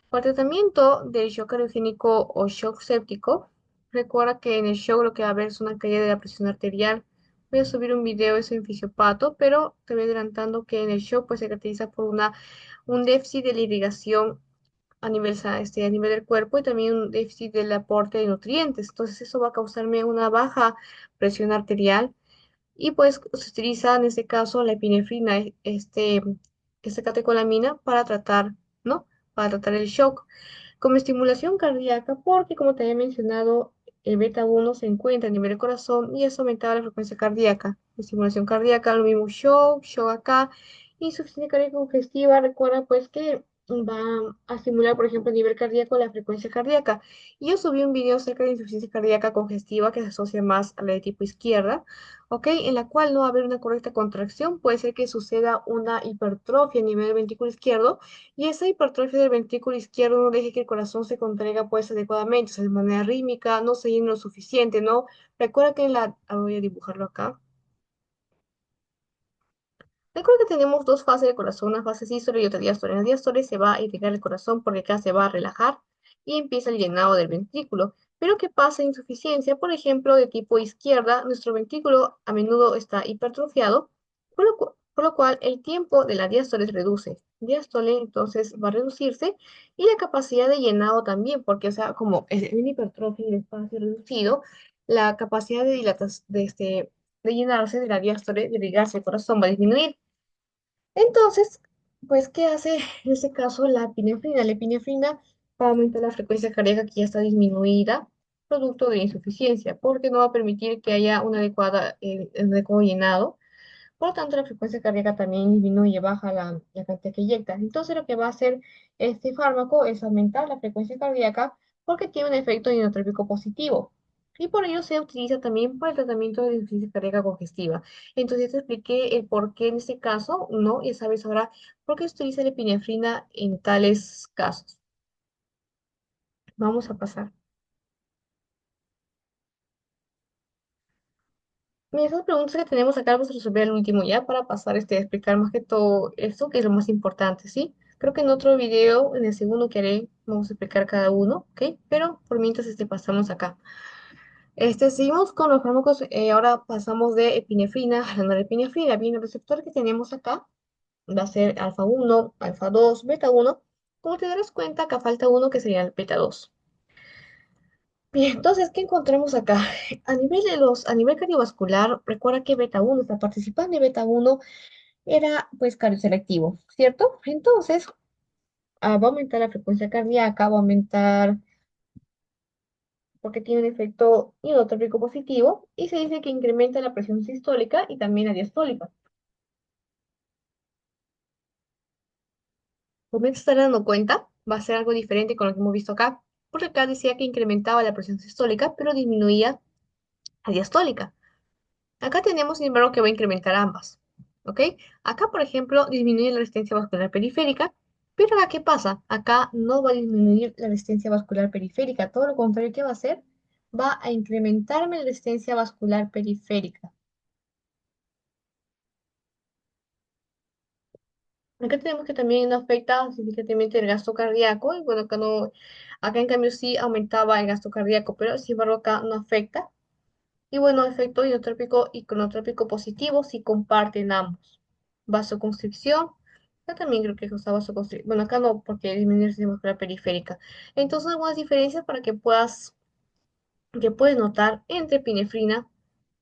Para el tratamiento del shock cardiogénico o shock séptico, recuerda que en el shock lo que va a haber es una caída de la presión arterial. Voy a subir un video eso en fisiopato, pero te voy adelantando que en el shock pues, se caracteriza por un déficit de la irrigación a nivel del cuerpo y también un déficit del aporte de nutrientes. Entonces eso va a causarme una baja presión arterial y pues se utiliza en este caso la epinefrina, esta catecolamina para tratar, ¿no? Para tratar el shock. Como estimulación cardíaca, porque como te había mencionado, el beta-1 se encuentra a nivel del corazón y eso aumentaba la frecuencia cardíaca. Estimulación cardíaca, lo mismo shock acá, insuficiencia cardíaca congestiva, recuerda pues que va a estimular, por ejemplo, a nivel cardíaco la frecuencia cardíaca. Y yo subí un video acerca de insuficiencia cardíaca congestiva que se asocia más a la de tipo izquierda, ¿ok? En la cual no va a haber una correcta contracción, puede ser que suceda una hipertrofia a nivel del ventrículo izquierdo y esa hipertrofia del ventrículo izquierdo no deja que el corazón se contraiga pues adecuadamente, o sea, de manera rítmica, no se llene lo suficiente, ¿no? Recuerda que voy a dibujarlo acá. Recuerda que tenemos dos fases del corazón, una fase sístole y otra diástole. En la diástole se va a irrigar el corazón porque acá se va a relajar y empieza el llenado del ventrículo. Pero ¿qué pasa en insuficiencia? Por ejemplo, de tipo izquierda, nuestro ventrículo a menudo está hipertrofiado, por lo cual el tiempo de la diástole se reduce. Diástole entonces va a reducirse y la capacidad de llenado también, porque o sea, como es una hipertrofia y el espacio reducido, la capacidad de de llenarse de la diástole, de irrigarse el corazón va a disminuir. Entonces, pues, ¿qué hace en este caso la epinefrina? La epinefrina va a aumentar la frecuencia cardíaca que ya está disminuida, producto de insuficiencia, porque no va a permitir que haya una un adecuado llenado. Por lo tanto, la frecuencia cardíaca también disminuye, baja la cantidad que inyecta. Entonces, lo que va a hacer este fármaco es aumentar la frecuencia cardíaca porque tiene un efecto inotrópico positivo. Y por ello se utiliza también para el tratamiento de insuficiencia cardíaca congestiva. Entonces, ya te expliqué el por qué en este caso, ¿no? Ya sabes ahora por qué se utiliza la epinefrina en tales casos. Vamos a pasar. Mira, esas preguntas que tenemos acá vamos a resolver al último ya para pasar a explicar más que todo esto, que es lo más importante, ¿sí? Creo que en otro video, en el segundo que haré, vamos a explicar cada uno, ¿ok? Pero por mientras pasamos acá. Seguimos con los fármacos, ahora pasamos de epinefrina a la norepinefrina. Bien, el receptor que tenemos acá va a ser alfa uno, alfa 2, beta uno. Como te darás cuenta, acá falta uno que sería el beta 2. Bien, entonces, ¿qué encontramos acá? A nivel cardiovascular, recuerda que beta uno está participando y beta uno era pues cardioselectivo, ¿cierto? Entonces, va a aumentar la frecuencia cardíaca, va a aumentar porque tiene un efecto inotrópico positivo y se dice que incrementa la presión sistólica y también la diastólica. Como te estás dando cuenta, va a ser algo diferente con lo que hemos visto acá, porque acá decía que incrementaba la presión sistólica, pero disminuía la diastólica. Acá tenemos, sin embargo, que va a incrementar ambas. ¿Ok? Acá, por ejemplo, disminuye la resistencia vascular periférica, pero acá, ¿qué pasa? Acá no va a disminuir la resistencia vascular periférica, todo lo contrario que va a hacer, va a incrementarme la resistencia vascular periférica. Acá tenemos que también no afecta significativamente el gasto cardíaco, y bueno, acá no, acá en cambio sí aumentaba el gasto cardíaco, pero sin embargo acá no afecta. Y bueno, efecto inotrópico y cronotrópico positivo si comparten ambos. Vasoconstricción, yo también creo que causa vasoconstricción. Bueno, acá no, porque disminuye la resistencia muscular periférica. Entonces, algunas diferencias para que puedes notar entre epinefrina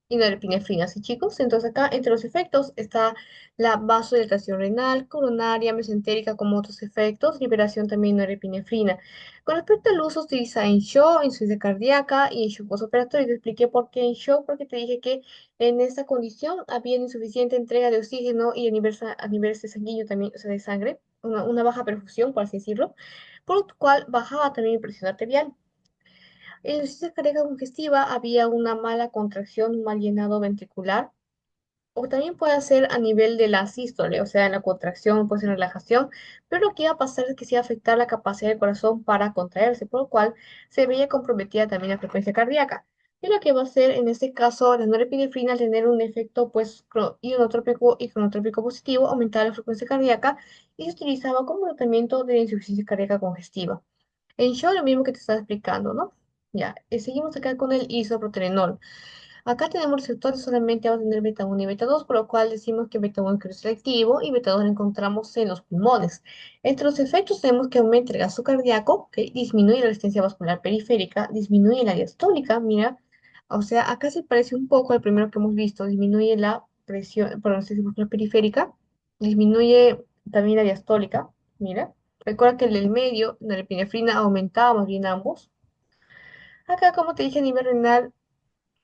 y norepinefrina, ¿sí, chicos? Entonces acá entre los efectos está la vasodilatación renal, coronaria, mesentérica como otros efectos, liberación también de norepinefrina. Con respecto al uso, se utiliza en shock, en insuficiencia cardíaca y en shock postoperatorio. Te expliqué por qué en shock, porque te dije que en esta condición había insuficiente entrega de oxígeno y a nivel de sanguíneo también, o sea, de sangre, una baja perfusión, por así decirlo, por lo cual bajaba también mi presión arterial. En la insuficiencia cardíaca congestiva había una mala contracción, un mal llenado ventricular, o también puede ser a nivel de la sístole, o sea, en la contracción, pues en relajación, pero lo que iba a pasar es que se iba a afectar la capacidad del corazón para contraerse, por lo cual se veía comprometida también la frecuencia cardíaca. Y lo que va a hacer en este caso la norepinefrina al tener un efecto pues ionotrópico y cronotrópico positivo, aumentaba la frecuencia cardíaca y se utilizaba como tratamiento de la insuficiencia cardíaca congestiva. En show lo mismo que te estaba explicando, ¿no? Ya, seguimos acá con el isoproterenol. Acá tenemos receptores solamente vamos a tener beta 1 y beta 2, por lo cual decimos que beta 1 es selectivo y beta 2 lo encontramos en los pulmones. Entre los efectos tenemos que aumenta el gasto cardíaco, que disminuye la resistencia vascular periférica, disminuye la diastólica, mira, o sea, acá se parece un poco al primero que hemos visto, disminuye la presión, por la resistencia vascular periférica, disminuye también la diastólica, mira. Recuerda que en el medio, la epinefrina aumentaba más bien ambos. Acá, como te dije, a nivel renal,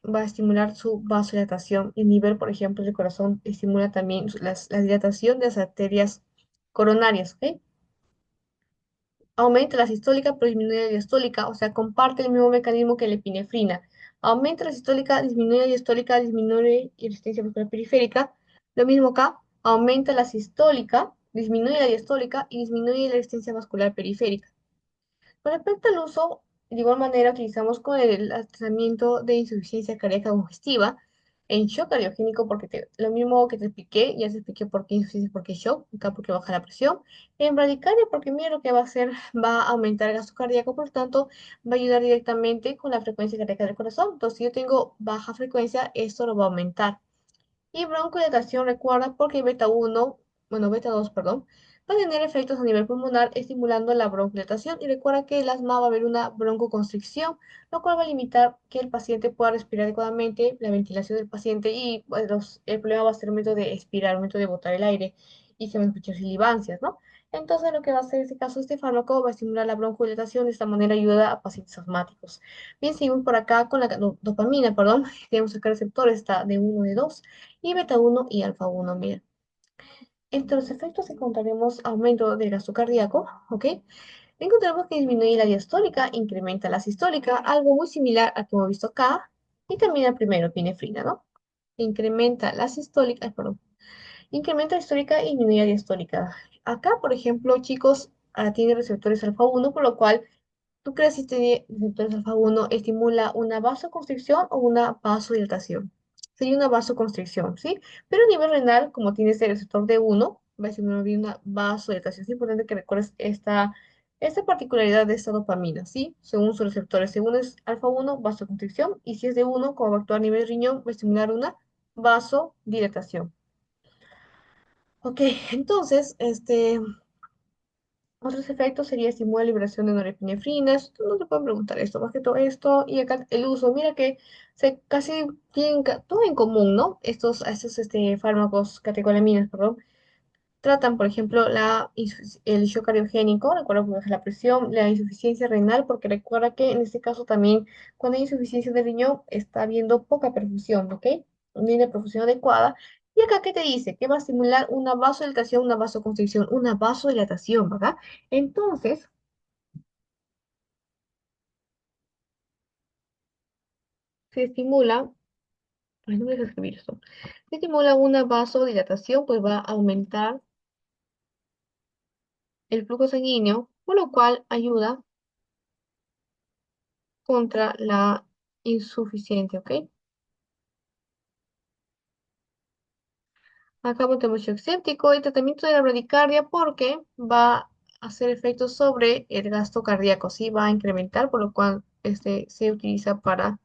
va a estimular su vasodilatación. Y el nivel, por ejemplo, del corazón estimula también la dilatación de las arterias coronarias, ¿ok? Aumenta la sistólica, pero disminuye la diastólica, o sea, comparte el mismo mecanismo que la epinefrina. Aumenta la sistólica, disminuye la diastólica, disminuye la resistencia muscular periférica. Lo mismo acá, aumenta la sistólica, disminuye la diastólica y disminuye la resistencia vascular periférica. Con respecto al uso, de igual manera utilizamos con el tratamiento de insuficiencia cardíaca congestiva. en shock cardiogénico, porque lo mismo que te expliqué, ya te expliqué por qué insuficiencia, por qué shock, acá porque baja la presión. En bradicardia, porque mira lo que va a hacer, va a aumentar el gasto cardíaco, por lo tanto, va a ayudar directamente con la frecuencia cardíaca del corazón. Entonces, si yo tengo baja frecuencia, esto lo va a aumentar. Y broncodilatación, recuerda, porque beta 1, bueno, beta 2, perdón, va a tener efectos a nivel pulmonar estimulando la broncodilatación. Y recuerda que el asma va a haber una broncoconstricción, lo cual va a limitar que el paciente pueda respirar adecuadamente, la ventilación del paciente y pues, el problema va a ser el momento de expirar, el momento de botar el aire y se van a escuchar silivancias, ¿no? Entonces, lo que va a hacer en este caso este fármaco va a estimular la broncodilatación, de esta manera ayuda a pacientes asmáticos. Bien, seguimos por acá con la dopamina, perdón. Tenemos acá receptores, está de uno de 2 y beta 1 y alfa 1. Mira, entre los efectos encontraremos aumento del gasto cardíaco, ¿ok? Encontramos que disminuye la diastólica, incrementa la sistólica, algo muy similar a que hemos visto acá, y también al primero, epinefrina, ¿no? Incrementa la sistólica, perdón, incrementa la histórica y disminuye la diastólica. Acá, por ejemplo, chicos, tiene receptores alfa 1, por lo cual ¿tú crees que este receptor alfa 1 estimula una vasoconstricción o una vasodilatación? Sería una vasoconstricción, ¿sí? Pero a nivel renal, como tiene este receptor D1, va a estimular bien una vasodilatación. Es importante que recuerdes esta particularidad de esta dopamina, ¿sí? Según sus receptores. Según es alfa 1, vasoconstricción, y si es D1, como va a actuar a nivel riñón, va a estimular una vasodilatación. Ok, entonces, otros efectos sería estimular la liberación de norepinefrinas. No te pueden preguntar esto, más que todo esto. Y acá el uso, mira que se casi tienen todo en común, ¿no? Estos fármacos, catecolaminas, perdón. Tratan, por ejemplo, el shock cardiogénico, recuerda que baja la presión, la insuficiencia renal, porque recuerda que en este caso también, cuando hay insuficiencia de riñón, está habiendo poca perfusión, ¿ok? No tiene perfusión adecuada. Y acá, ¿qué te dice? Que va a estimular una vasodilatación, una vasoconstricción, una vasodilatación, ¿verdad? Entonces, se estimula, ay, no me deja escribir esto, se estimula una vasodilatación, pues va a aumentar el flujo sanguíneo, por lo cual ayuda contra la insuficiencia, ¿ok? Acá tenemos shock séptico y tratamiento de la bradicardia porque va a hacer efectos sobre el gasto cardíaco, ¿sí? Va a incrementar, por lo cual se utiliza para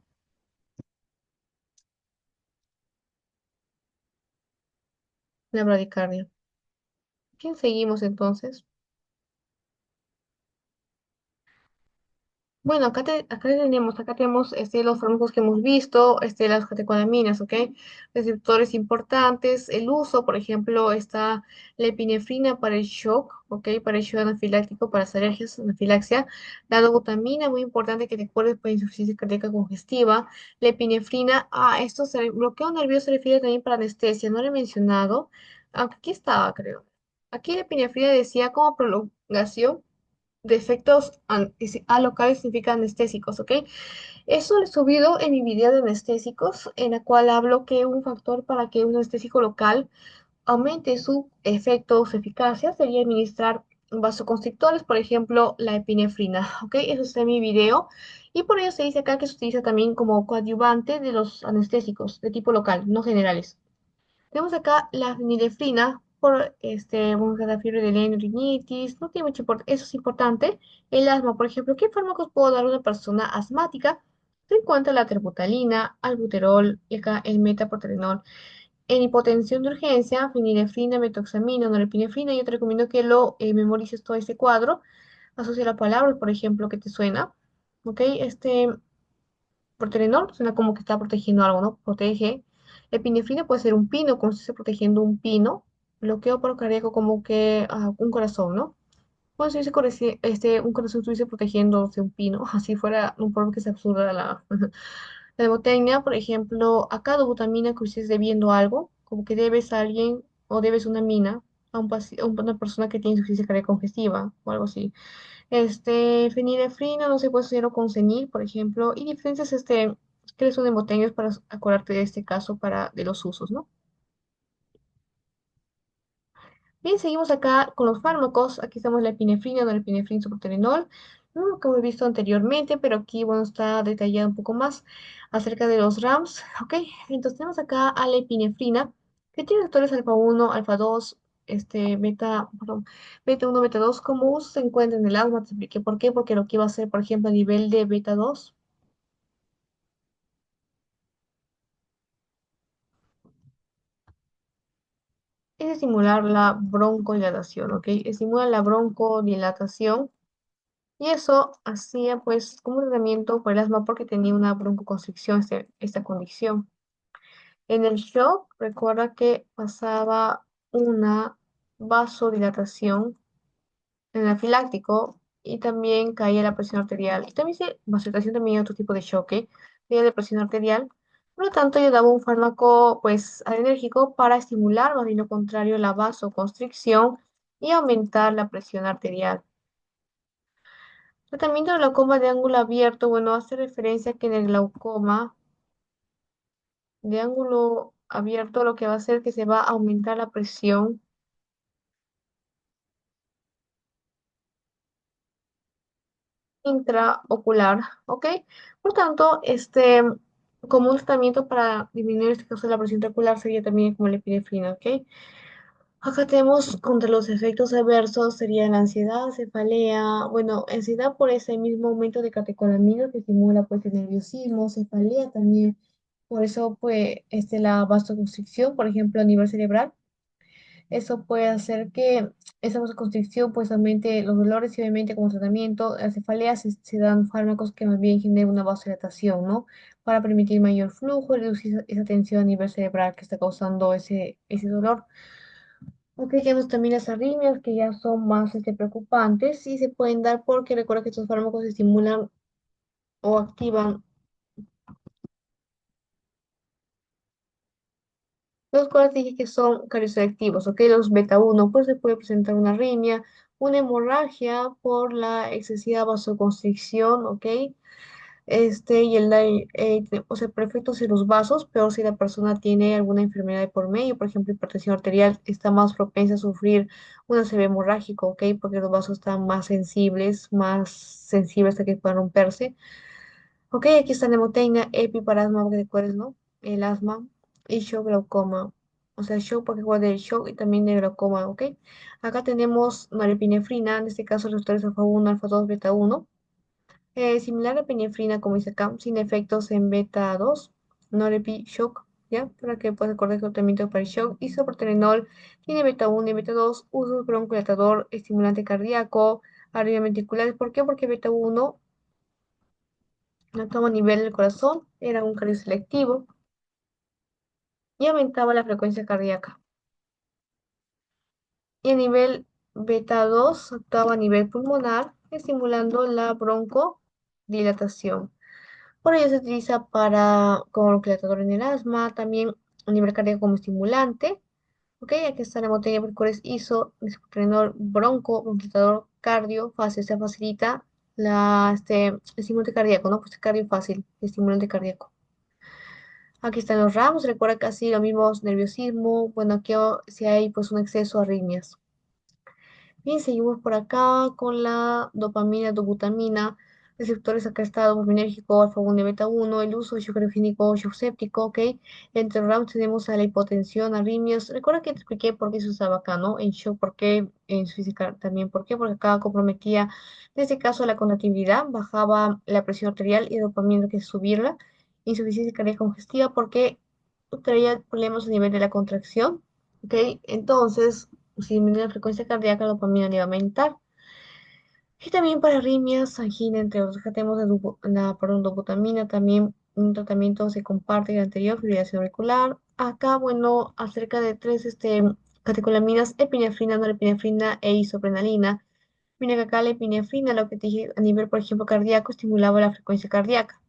la bradicardia. Bien, seguimos entonces. Bueno, acá tenemos los fármacos que hemos visto, las catecolaminas, ¿ok? Receptores importantes, el uso, por ejemplo, está la epinefrina para el shock, ¿ok? Para el shock anafiláctico, para las alergias, anafilaxia. La dobutamina, muy importante que te acuerdes para insuficiencia cardíaca congestiva. La epinefrina, bloqueo nervioso se refiere también para anestesia, no lo he mencionado, aunque aquí estaba, creo. Aquí la epinefrina decía como prolongación de efectos locales significa anestésicos, ¿ok? Eso lo he subido en mi video de anestésicos, en la cual hablo que un factor para que un anestésico local aumente su efecto o su eficacia sería administrar vasoconstrictores, por ejemplo, la epinefrina, ¿ok? Eso está en mi video. Y por ello se dice acá que se utiliza también como coadyuvante de los anestésicos de tipo local, no generales. Tenemos acá la fenilefrina por vamos a la fiebre de la rinitis, no tiene mucho importancia, eso es importante. El asma, por ejemplo, ¿qué fármacos puedo dar a una persona asmática? Se encuentra la terbutalina, albuterol y acá el metaprotenol. En hipotensión de urgencia, fenilefrina, metoxamina, norepinefrina, yo te recomiendo que lo memorices todo este cuadro. Asocia la palabra, por ejemplo, que te suena. ¿Ok? Proterenol suena como que está protegiendo algo, ¿no? Protege. Epinefrina puede ser un pino, como si esté protegiendo un pino. Bloqueo por cardíaco como que un corazón, ¿no? Como si un corazón estuviese protegiéndose un pino, así fuera un poco que se absurda la hebotecnia, por ejemplo, acá dobutamina que estés debiendo algo, como que debes a alguien o debes una mina a una persona que tiene insuficiencia cardíaca congestiva o algo así. Fenilefrina no se puede asociar con senil, por ejemplo, y diferencias, que son hemoteños para acordarte de este caso de los usos, ¿no? Bien, seguimos acá con los fármacos. Aquí estamos la epinefrina, norepinefrina, soporterenol. ¿no? Como he visto anteriormente, pero aquí, bueno, está detallado un poco más acerca de los RAMs, ¿ok? Entonces tenemos acá a la epinefrina, que tiene receptores alfa uno alfa 2 beta, perdón, beta uno beta 2 como uso se encuentra en el asma, te expliqué por qué, porque lo que iba a hacer, por ejemplo, a nivel de beta 2 es estimular la broncodilatación, ¿ok? Estimula la broncodilatación y eso hacía pues como un tratamiento por el asma porque tenía una broncoconstricción, esta condición. En el shock, recuerda que pasaba una vasodilatación en el anafiláctico y también caía la presión arterial. Y también se, vasodilatación también hay otro tipo de shock, ¿eh? Caía de presión arterial. Por lo tanto, yo daba un fármaco pues adrenérgico para estimular, más bien lo contrario, la vasoconstricción y aumentar la presión arterial. Tratamiento del glaucoma de ángulo abierto, bueno, hace referencia que en el glaucoma de ángulo abierto lo que va a hacer es que se va a aumentar la presión intraocular, ¿ok? Por tanto, como un tratamiento para disminuir este caso de la presión intraocular sería también como la epinefrina, ¿ok? Acá tenemos contra los efectos adversos, sería la ansiedad, cefalea, bueno, ansiedad por ese mismo aumento de catecolaminas que estimula pues el nerviosismo, cefalea también, por eso pues la vasoconstricción, por ejemplo, a nivel cerebral. Eso puede hacer que esa vasoconstricción pues aumente los dolores y obviamente como tratamiento, la cefalea se dan fármacos que más bien generan una vasodilatación, ¿no? Para permitir mayor flujo y reducir esa tensión a nivel cerebral que está causando ese dolor. Ok, tenemos también las arritmias que ya son más preocupantes y se pueden dar porque recuerda que estos fármacos estimulan o activan los cuales dije que son cardioselectivos, ¿ok? Los beta uno pues se puede presentar una arritmia, una hemorragia por la excesiva vasoconstricción, ¿ok? Y o sea, por efectos en los vasos, peor si la persona tiene alguna enfermedad de por medio, por ejemplo, hipertensión arterial, está más propensa a sufrir una severa hemorrágica, ¿ok? Porque los vasos están más sensibles a que puedan romperse. Ok, aquí está nemotecnia, epiparasma, porque recuerdes, ¿no? El asma y shock glaucoma. O sea, shock porque recuerda del shock y también de glaucoma, ¿ok? Acá tenemos norepinefrina, en este caso receptores alfa uno alfa 2 beta uno similar a la epinefrina, como dice acá, sin efectos en beta 2 norepi shock, ¿ya? Para que puedas acordar el tratamiento para el shock. Isoproterenol tiene beta uno y beta 2 uso broncodilatador, estimulante cardíaco, arritmia ventriculares. ¿Por qué? Porque beta uno actuaba a nivel del corazón, era un cardioselectivo y aumentaba la frecuencia cardíaca. Y a nivel beta 2 actuaba a nivel pulmonar, estimulando la broncodilatación. Por ello se utiliza como bronquilatador en el asma, también a nivel cardíaco como estimulante. Ok, aquí está la botella de Mercures ISO, isoprenol bronquilatador cardio fácil, se facilita el estimulante cardíaco, ¿no? Pues cardio fácil, estimulante cardíaco. Aquí están los ramos, recuerda casi lo mismo, nerviosismo, bueno, aquí si hay pues un exceso de arritmias. Bien, seguimos por acá con la dopamina, dobutamina, receptores acá está dopaminérgico, alfa 1 y beta uno el uso de shock criogénico, shock séptico, ¿ok? Entre ramos tenemos a la hipotensión, arritmias. Recuerda que te expliqué por qué se usaba acá, ¿no? En shock, ¿por qué? En física también, ¿por qué? Porque acá comprometía, en este caso, la contractibilidad, bajaba la presión arterial y dopamina que subirla, insuficiencia cardíaca congestiva, porque traía problemas a nivel de la contracción, ¿ok? Entonces, si disminuye la frecuencia cardíaca, la dopamina le va a aumentar. Y también para arritmias, angina, entre otros. Acá tenemos perdón, dobutamina, también un tratamiento se comparte el anterior, fibrilación auricular. Acá, bueno, acerca de tres catecolaminas, epinefrina, norepinefrina e isoprenalina. Mira que acá la epinefrina, lo que te dije a nivel, por ejemplo, cardíaco, estimulaba la frecuencia cardíaca.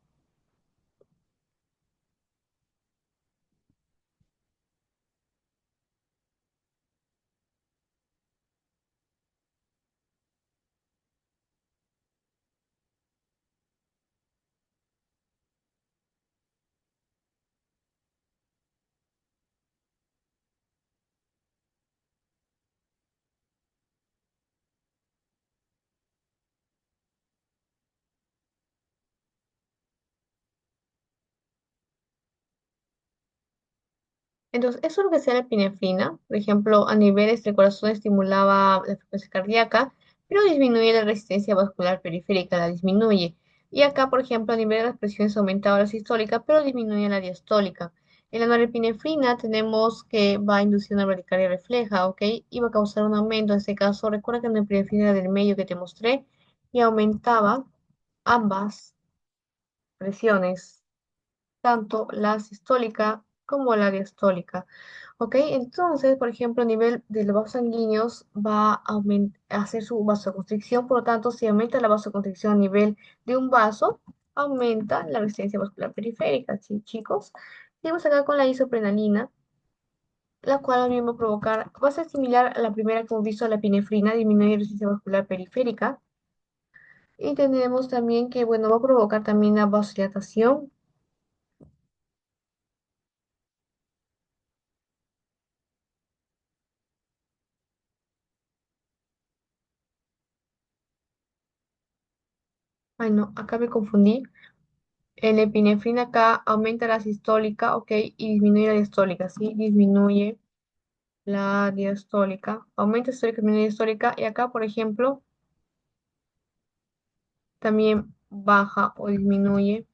Entonces, eso es lo que hacía la epinefrina. Por ejemplo, a niveles del corazón estimulaba la frecuencia cardíaca, pero disminuye la resistencia vascular periférica, la disminuye. Y acá, por ejemplo, a nivel de las presiones aumentaba la sistólica, pero disminuye la diastólica. En la norepinefrina tenemos que va a inducir una bradicardia refleja, ¿ok? Y va a causar un aumento. En este caso, recuerda que la norepinefrina era del medio que te mostré y aumentaba ambas presiones, tanto la sistólica como la diastólica. ¿Ok? Entonces, por ejemplo, a nivel de los vasos sanguíneos va a a hacer su vasoconstricción, por lo tanto, si aumenta la vasoconstricción a nivel de un vaso, aumenta la resistencia vascular periférica, ¿sí, chicos? Seguimos acá con la isoprenalina, la cual también va a provocar, va a ser similar a la primera que hemos visto, la epinefrina, disminuye la resistencia vascular periférica. Y tenemos también que, bueno, va a provocar también la vasodilatación. Ay, no, acá me confundí. El epinefrina acá aumenta la sistólica, ok, y disminuye la diastólica, ¿sí? Disminuye la diastólica, aumenta la sistólica, disminuye la diastólica, y acá, por ejemplo, también baja o disminuye,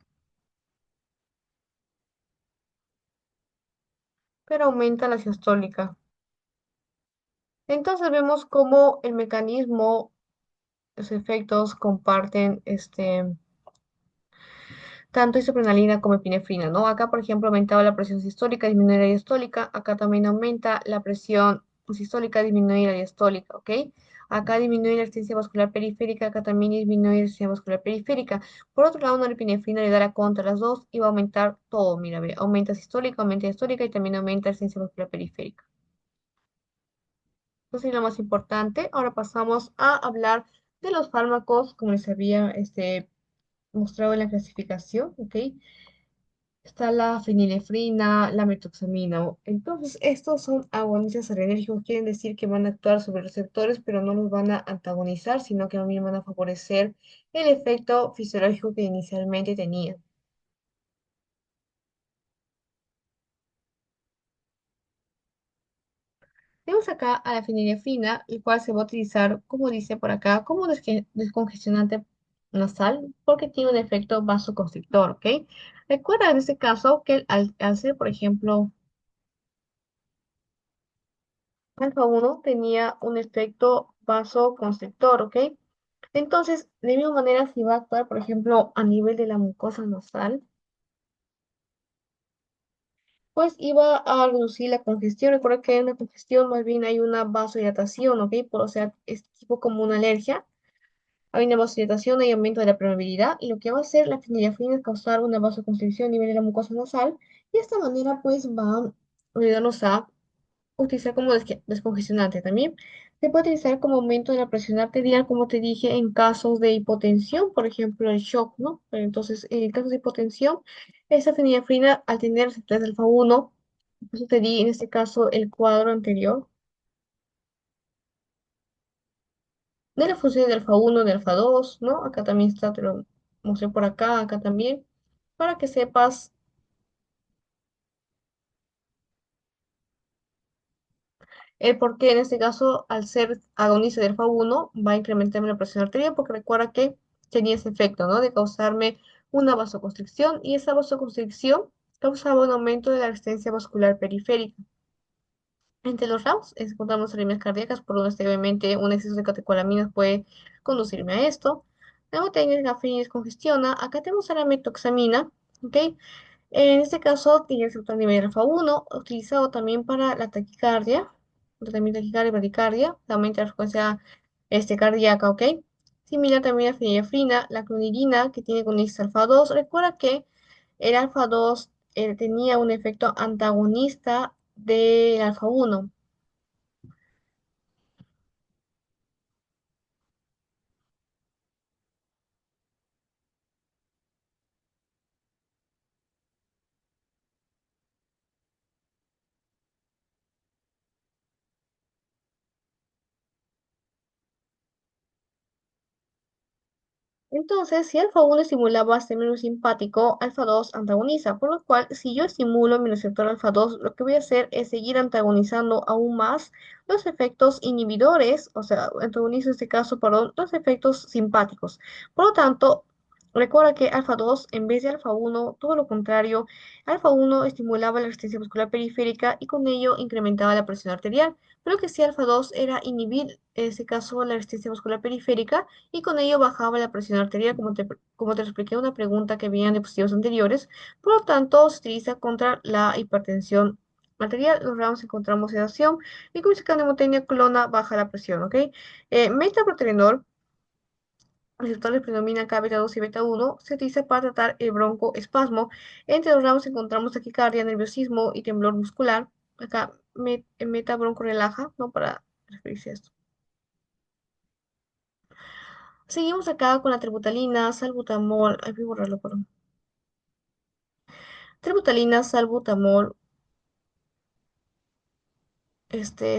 pero aumenta la sistólica. Entonces vemos cómo el mecanismo, los efectos comparten tanto isoprenalina como epinefrina, ¿no? Acá, por ejemplo, aumentaba la presión sistólica, disminuye la diastólica. Acá también aumenta la presión sistólica, disminuye la diastólica, ¿ok? Acá disminuye la resistencia vascular periférica, acá también disminuye la resistencia vascular periférica. Por otro lado, una epinefrina le dará contra las dos y va a aumentar todo, mira, ve, aumenta sistólica, aumenta diastólica y también aumenta la resistencia vascular periférica. Eso es lo más importante. Ahora pasamos a hablar de los fármacos, como les había mostrado en la clasificación, ¿ok? Está la fenilefrina, la metoxamina. Entonces, estos son agonistas adrenérgicos, quieren decir que van a actuar sobre receptores, pero no los van a antagonizar, sino que también van a favorecer el efecto fisiológico que inicialmente tenían. Tenemos acá a la fenilefrina, el cual se va a utilizar, como dice por acá, como descongestionante nasal, porque tiene un efecto vasoconstrictor, ¿ok? Recuerda en este caso que al ser, por ejemplo, alfa 1 tenía un efecto vasoconstrictor, ¿ok? Entonces, de misma manera, si va a actuar, por ejemplo, a nivel de la mucosa nasal, pues iba a reducir la congestión. Recuerda que hay una congestión, más bien hay una vasodilatación, ¿ok? O sea, es tipo como una alergia. Hay una vasodilatación, hay aumento de la permeabilidad, y lo que va a hacer la fenilefrina es causar una vasoconstricción a nivel de la mucosa nasal, y de esta manera, pues, va a ayudarnos a utilizar como descongestionante también. Se puede utilizar como aumento de la presión arterial, como te dije, en casos de hipotensión, por ejemplo, el shock, ¿no? Entonces, en casos de hipotensión, esa fenilefrina, al tener receptores alfa 1, por eso te di en este caso el cuadro anterior, de la función de alfa 1, de alfa 2, ¿no? Acá también está, te lo mostré por acá, acá también, para que sepas el por qué en este caso, al ser agonista del FA1, va a incrementarme la presión arterial, porque recuerda que tenía ese efecto, ¿no? De causarme una vasoconstricción, y esa vasoconstricción causaba un aumento de la resistencia vascular periférica. Entre los RAUS encontramos arritmias cardíacas, por donde obviamente un exceso de catecolaminas puede conducirme a esto. Neumotécnica, cafeína congestiona. Acá tenemos a la metoxamina, ¿ok? En este caso, tiene el receptor nivel alfa 1, utilizado también para la taquicardia, tratamiento de taquicardia y bradicardia, aumenta la frecuencia cardíaca, ¿ok? Similar también a fenilefrina, la clonidina, que tiene con alfa 2. Recuerda que el alfa 2 tenía un efecto antagonista del alfa 1. Entonces, si alfa 1 estimulaba sistema simpático, alfa 2 antagoniza, por lo cual, si yo estimulo mi receptor alfa 2, lo que voy a hacer es seguir antagonizando aún más los efectos inhibidores, o sea, antagonizo en este caso, perdón, los efectos simpáticos. Por lo tanto, recuerda que alfa 2, en vez de alfa 1, todo lo contrario, alfa 1 estimulaba la resistencia muscular periférica y con ello incrementaba la presión arterial, pero que si alfa 2 era inhibir, en este caso, la resistencia muscular periférica, y con ello bajaba la presión arterial, como te expliqué en una pregunta que había en diapositivas anteriores. Por lo tanto, se utiliza contra la hipertensión arterial. Los ramos encontramos sedación y con mnemotecnia clona baja la presión, ¿ok? Metaproterenol, receptores predominan K beta 2 y beta 1, se utiliza para tratar el broncoespasmo. Entre los ramos encontramos taquicardia, nerviosismo y temblor muscular. Acá metabronco relaja, ¿no? Para referirse a esto. Seguimos acá con la tributalina, salbutamol, ay, voy a borrarlo, perdón. Tributalina, salbutamol,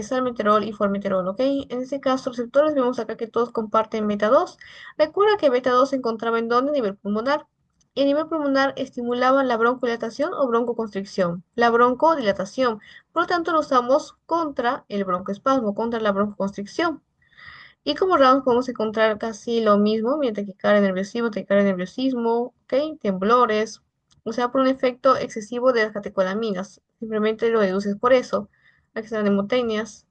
salmeterol y formoterol, ¿ok? En este caso, receptores vemos acá que todos comparten beta 2. Recuerda que beta 2 se encontraba en donde a nivel pulmonar. Y a nivel pulmonar estimulaban la broncodilatación o broncoconstricción. La broncodilatación, por lo tanto, lo usamos contra el broncoespasmo, contra la broncoconstricción. Y como ramos podemos encontrar casi lo mismo, mientras que taquicardia, nerviosismo, taquicardia, nerviosismo, ¿ok? Temblores, o sea, por un efecto excesivo de las catecolaminas. Simplemente lo deduces por eso. Aquí están nemotecnias,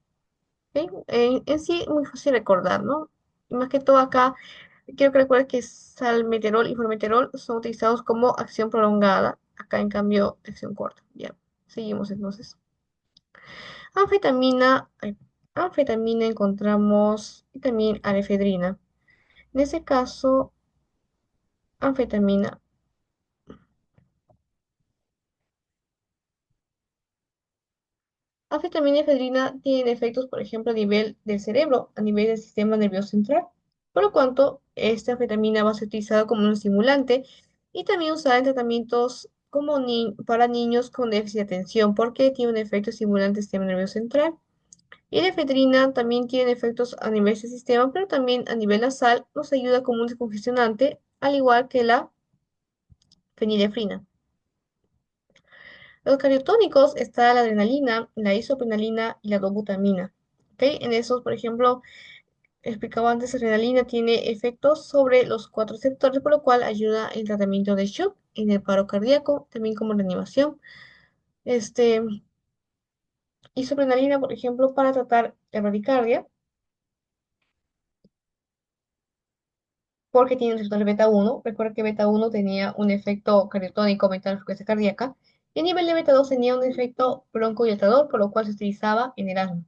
¿ok? En sí, muy fácil recordar, ¿no? Y más que todo acá, quiero que recuerdes que salmeterol y formoterol son utilizados como acción prolongada. Acá, en cambio, acción corta. Ya, seguimos entonces. Anfetamina, anfetamina encontramos y también arefedrina. En ese caso, anfetamina. Anfetamina y efedrina tienen efectos, por ejemplo, a nivel del cerebro, a nivel del sistema nervioso central, por lo cuanto esta anfetamina va a ser utilizada como un estimulante y también usada en tratamientos como para niños con déficit de atención, porque tiene un efecto estimulante del sistema nervioso central. Y la efedrina también tiene efectos a nivel del sistema, pero también a nivel nasal nos ayuda como un descongestionante, al igual que la fenilefrina. Los cardiotónicos está la adrenalina, la isopenalina y la dobutamina. ¿Ok? En esos, por ejemplo, explicaba antes, la adrenalina tiene efectos sobre los cuatro receptores, por lo cual ayuda en el tratamiento de shock, en el paro cardíaco, también como reanimación. Este, isopenalina, por ejemplo, para tratar la bradicardia, porque tiene el receptor beta 1. Recuerda que beta 1 tenía un efecto cardiotónico, aumentar la frecuencia cardíaca. Y a nivel de beta 2 tenía un efecto broncodilatador, por lo cual se utilizaba en el asma.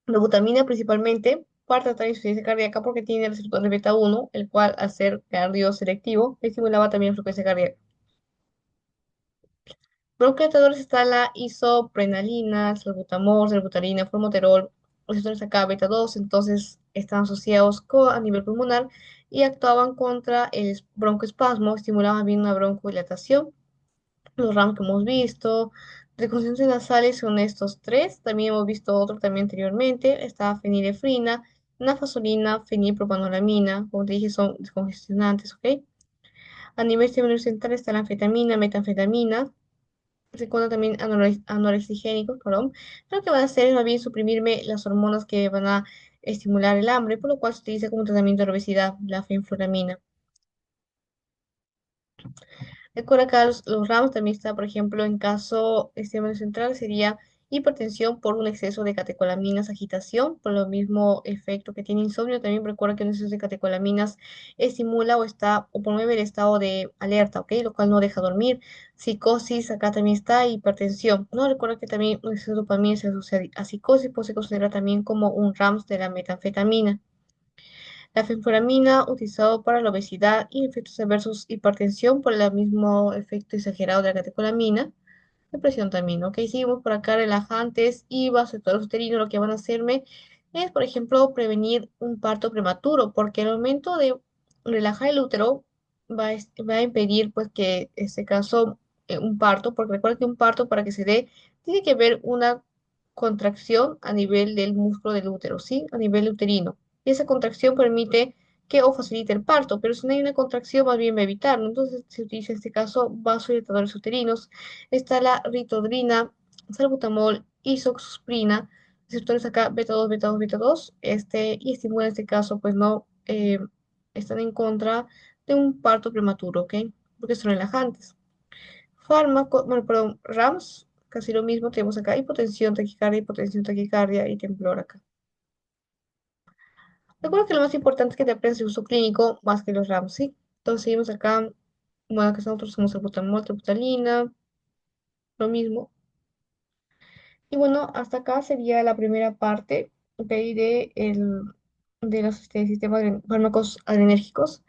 La butamina principalmente para tratar insuficiencia cardíaca porque tiene el receptor de beta 1, el cual al ser cardioselectivo estimulaba también la frecuencia cardíaca. Bronquiatadores está la isoprenalina, salbutamol, salbutarina, formoterol, receptores acá beta 2, entonces están asociados a nivel pulmonar y actuaban contra el broncoespasmo, estimulaban bien una broncodilatación. Los RAM que hemos visto, de concentraciones nasales son estos tres. También hemos visto otro también anteriormente. Está fenilefrina, nafasolina, fenilpropanolamina. Como te dije, son descongestionantes, ¿ok? A nivel cerebral central está la anfetamina, metanfetamina. Se encuentran también anorexigénicos, perdón. Lo que van a hacer es más bien suprimirme las hormonas que van a estimular el hambre, por lo cual se utiliza como tratamiento de la obesidad, la fenfluramina. Recuerda acá los ramos también está, por ejemplo, en caso extremo central sería hipertensión por un exceso de catecolaminas, agitación, por lo mismo efecto que tiene insomnio. También recuerda que un exceso de catecolaminas estimula o promueve el estado de alerta, ¿ok? Lo cual no deja dormir. Psicosis, acá también está, hipertensión. No, recuerda que también un exceso de dopamina se asocia a psicosis, pues se considera también como un RAMS de la metanfetamina. La fenforamina, utilizado para la obesidad y efectos adversos hipertensión por el mismo efecto exagerado de la catecolamina. Depresión también, ¿ok? Seguimos por acá, relajantes y vasodilатadores uterinos, lo que van a hacerme es, por ejemplo, prevenir un parto prematuro, porque al momento de relajar el útero va a impedir, pues, que en este caso un parto, porque recuerda que un parto para que se dé, tiene que haber una contracción a nivel del músculo del útero, ¿sí? A nivel uterino. Y esa contracción permite que o facilite el parto, pero si no hay una contracción, más bien va a evitarlo. Entonces se utiliza en este caso vasodilatadores uterinos. Está la ritodrina, salbutamol, isoxsuprina, receptores acá beta 2 beta 2 beta 2 y estimulan en este caso, pues no están en contra de un parto prematuro, ¿ok? Porque son relajantes. Fármaco, bueno, perdón, RAMS, casi lo mismo, tenemos acá hipotensión, taquicardia y temblor acá. Recuerda que lo más importante es que te aprendas el uso clínico más que los RAMS, ¿sí? Entonces seguimos acá, bueno, que nosotros somos salbutamol, trobutalina, lo mismo. Y bueno, hasta acá sería la primera parte, ¿ok? De los sistemas de fármacos adrenérgicos.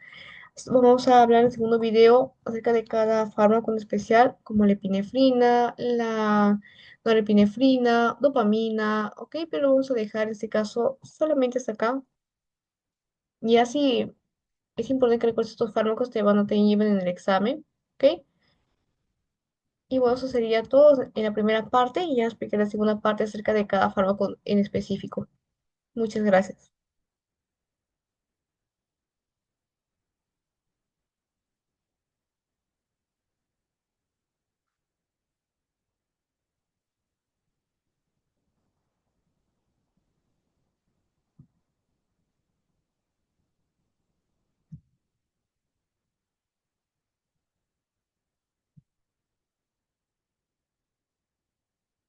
Vamos a hablar en el segundo video acerca de cada fármaco en especial, como la epinefrina, la norepinefrina, dopamina, ¿ok? Pero vamos a dejar en este caso solamente hasta acá. Y así es importante que recuerdes estos fármacos te lleven en el examen, ¿ok? Y bueno, eso sería todo en la primera parte y ya expliqué la segunda parte acerca de cada fármaco en específico. Muchas gracias.